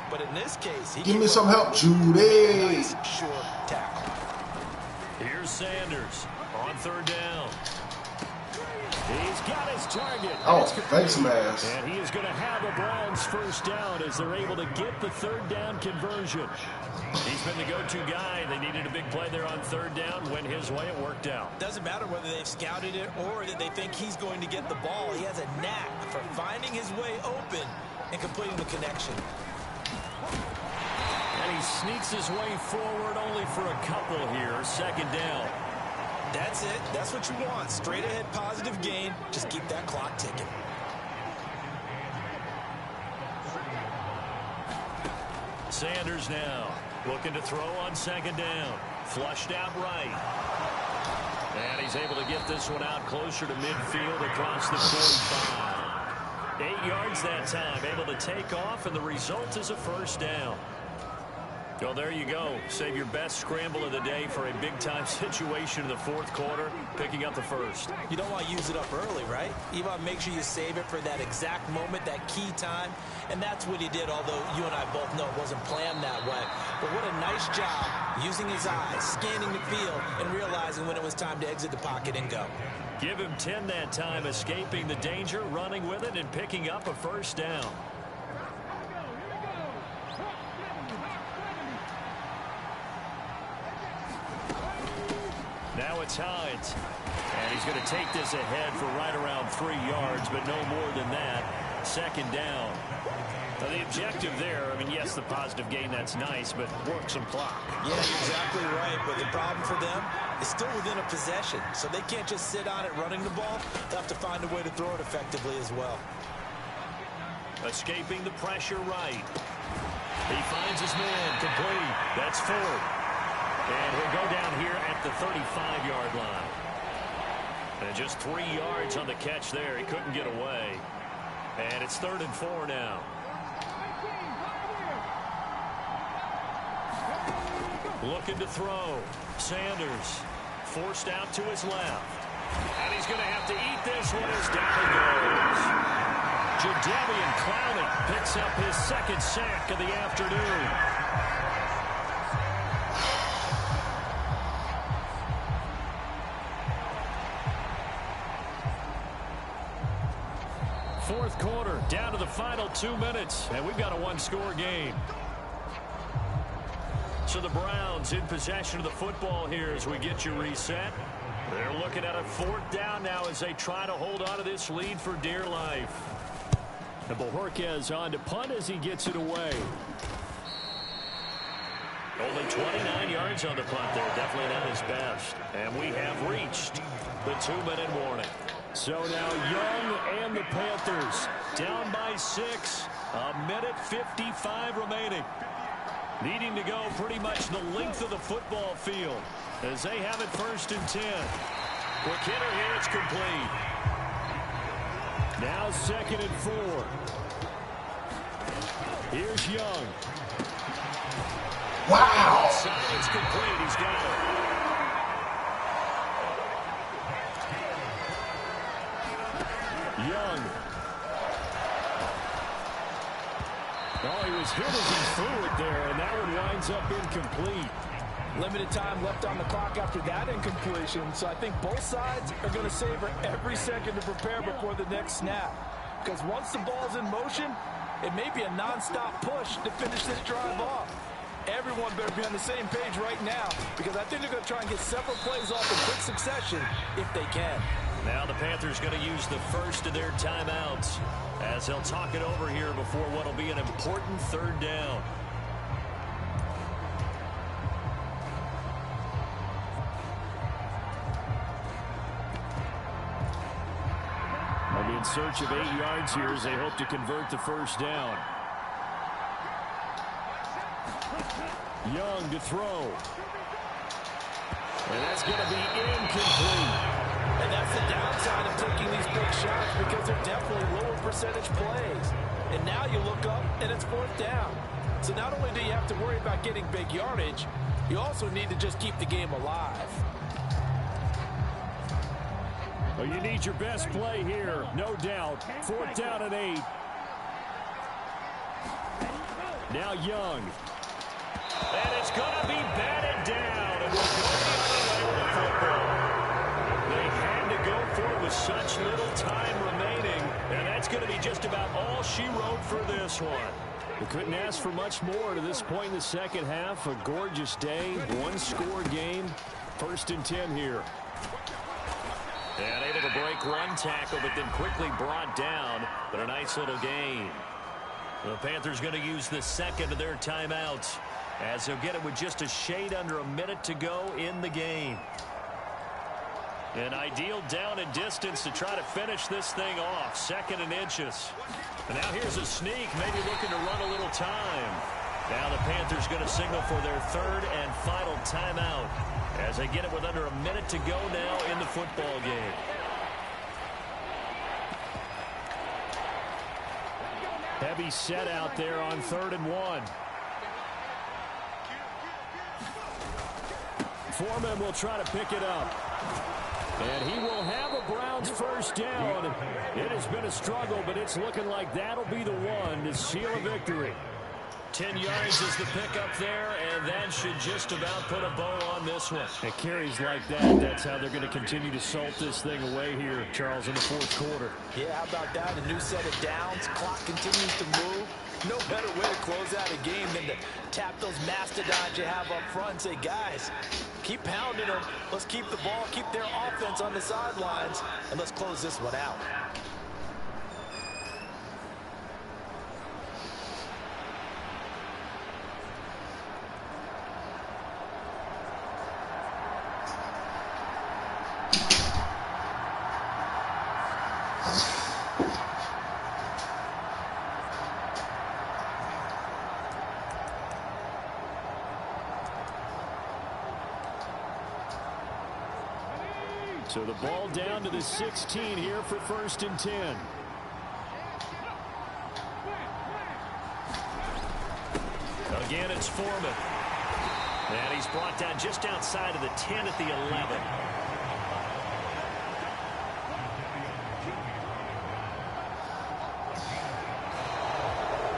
Speaker 3: But in this case, he
Speaker 4: give me some help, Judy.
Speaker 3: Nice short tackle.
Speaker 5: Here's Sanders on 3rd down. He's got his target.
Speaker 4: Oh, face mask.
Speaker 5: And he is going to have a Browns 1st down as they're able to get the 3rd down conversion. He's been the go-to guy. They needed a big play there on 3rd down. Went his way. It worked out.
Speaker 3: Doesn't matter whether they've scouted it or that they think he's going to get the ball. He has a knack for finding his way open and completing the connection.
Speaker 5: And he sneaks his way forward only for a couple here. 2nd down.
Speaker 3: That's it. That's what you want. Straight ahead positive gain. Just keep that clock ticking.
Speaker 5: Sanders now looking to throw on 2nd down. Flushed out right. And he's able to get this one out closer to midfield across the 45. 8 yards that time. Able to take off, and the result is a 1st down. Well, there you go. Save your best scramble of the day for a big-time situation in the 4th quarter, picking up the 1st.
Speaker 3: You don't want to use it up early, right? You want to make sure you save it for that exact moment, that key time. And that's what he did, although you and I both know it wasn't planned that way. But what a nice job using his eyes, scanning the field, and realizing when it was time to exit the pocket and go.
Speaker 5: Give him 10 that time, escaping the danger, running with it, and picking up a 1st down. Now it's Hines. And he's going to take this ahead for right around 3 yards, but no more than that. 2nd down. Now the objective there, I mean, yes, the positive gain, that's nice, but work some clock.
Speaker 3: Yeah, you're exactly right. But the problem for them is still within a possession. So they can't just sit on it running the ball. They'll have to find a way to throw it effectively as well.
Speaker 5: Escaping the pressure right. He finds his man complete. That's 4th. And he'll go down here at the 35-yard line. And just 3 yards on the catch there. He couldn't get away. And it's 3rd and 4 now. Looking to throw. Sanders forced out to his left. And he's going to have to eat this one as down he goes. Jadeveon Clowney picks up his 2nd sack of the afternoon. Fourth quarter, down to the final 2 minutes, and we've got a 1-score game. So the Browns in possession of the football here as we get you reset. They're looking at a 4th down now as they try to hold on to this lead for dear life. And Bojorquez on to punt as he gets it away. Only 29 yards on the punt there. Definitely not his best. And we have reached the 2-minute warning. So now Young and the Panthers down by 6. 1:55 remaining. Needing to go pretty much the length of the football field as they have it 1st and 10. Quick hitter here. It's complete. Now 2nd and 4. Here's Young.
Speaker 4: Wow.
Speaker 5: Outside, it's complete. He's got it. Young. Oh, he was hit as he threw it there, and that one winds up incomplete.
Speaker 3: Limited time left on the clock after that incompletion, so I think both sides are going to savor every second to prepare before the next snap. Because once the ball's in motion, it may be a non-stop push to finish this drive off. Everyone better be on the same page right now, because I think they're going to try and get several plays off in quick succession if they can.
Speaker 5: Now the Panthers going to use the first of their timeouts as they'll talk it over here before what will be an important 3rd down. They'll be in search of 8 yards here as they hope to convert the 1st down. Young to throw. And that's going to be incomplete.
Speaker 3: And that's the downside of taking these big shots because they're definitely lower percentage plays. And now you look up and it's 4th down. So not only do you have to worry about getting big yardage, you also need to just keep the game alive.
Speaker 5: Well, you need your best play here, no doubt. 4th down and 8. Now Young. And it's going to be batted down. And we'll go the other way with the football. They had to go for it with such little time remaining. And that's going to be just about all she wrote for this one. They couldn't ask for much more to this point in the second half. A gorgeous day, one-score game. 1st and 10 here. And able to break one tackle, but then quickly brought down. But a nice little gain. The Panthers going to use the second of their timeouts, as they'll get it with just a shade under a minute to go in the game. An ideal down and distance to try to finish this thing off. 2nd and inches. And now here's a sneak, maybe looking to run a little time. Now the Panthers going to signal for their 3rd and final timeout, as they get it with under a minute to go now in the football game. Heavy set out there on 3rd and 1. Foreman will try to pick it up. And he will have a Browns 1st down. It has been a struggle, but it's looking like that'll be the one to seal a victory. 10 yards is the pickup there, and that should just about put a bow on this one. It carries like that. That's how they're going to continue to salt this thing away here, Charles, in the 4th quarter.
Speaker 3: Yeah, how about that? A new set of downs. Clock continues to move. No better way to close out a game than to tap those mastodons you have up front and say, guys, keep pounding them. Let's keep the ball, keep their offense on the sidelines, and let's close this one out.
Speaker 5: So the ball down to the 16 here for 1st and 10. Again, it's Foreman. And he's brought down just outside of the 10 at the 11.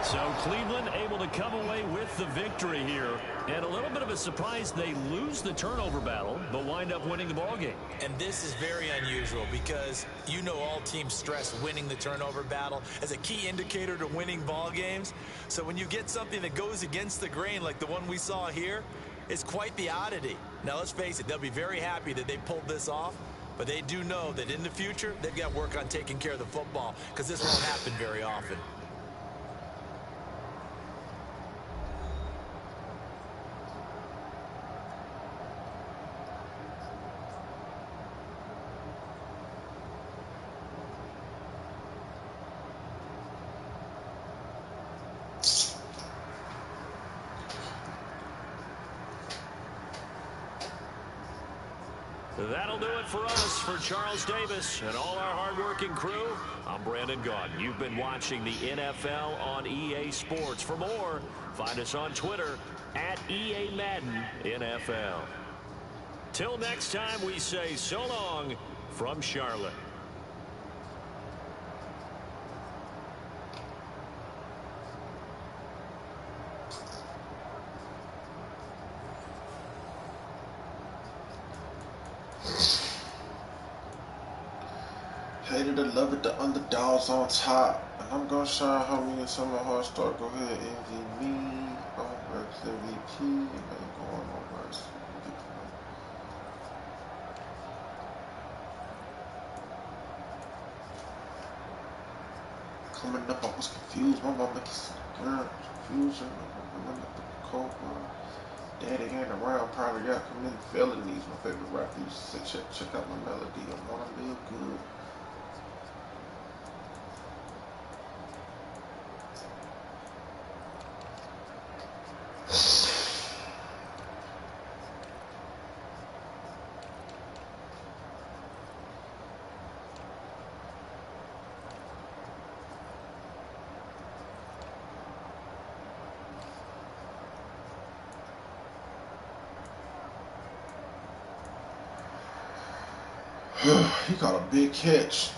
Speaker 5: So Cleveland able to come away with the victory here. And a little bit of a surprise, they lose the turnover battle, but wind up winning the ball game.
Speaker 3: And this is very unusual because you know all teams stress winning the turnover battle as a key indicator to winning ball games. So when you get something that goes against the grain like the one we saw here, it's quite the oddity. Now let's face it, they'll be very happy that they pulled this off, but they do know that in the future they've got work on taking care of the football because this won't happen very often.
Speaker 5: That'll do it for us. For Charles Davis and all our hardworking crew, I'm Brandon Gaudin. You've been watching the NFL on EA Sports. For more, find us on Twitter at EA Madden NFL. Till next time, we say so long from Charlotte.
Speaker 4: Hated to love it, the underdogs on top. And I'm gonna show how me and some of hard start. Go ahead, MVP me on Bryce MVP. And then going on Bryce. Coming up, I was confused. My mom making some confusion. I'm at the Cobra. Daddy ain't around. Probably got committed felonies. My favorite rapper used to say, check out my melody. I wanna live good. He caught a big catch.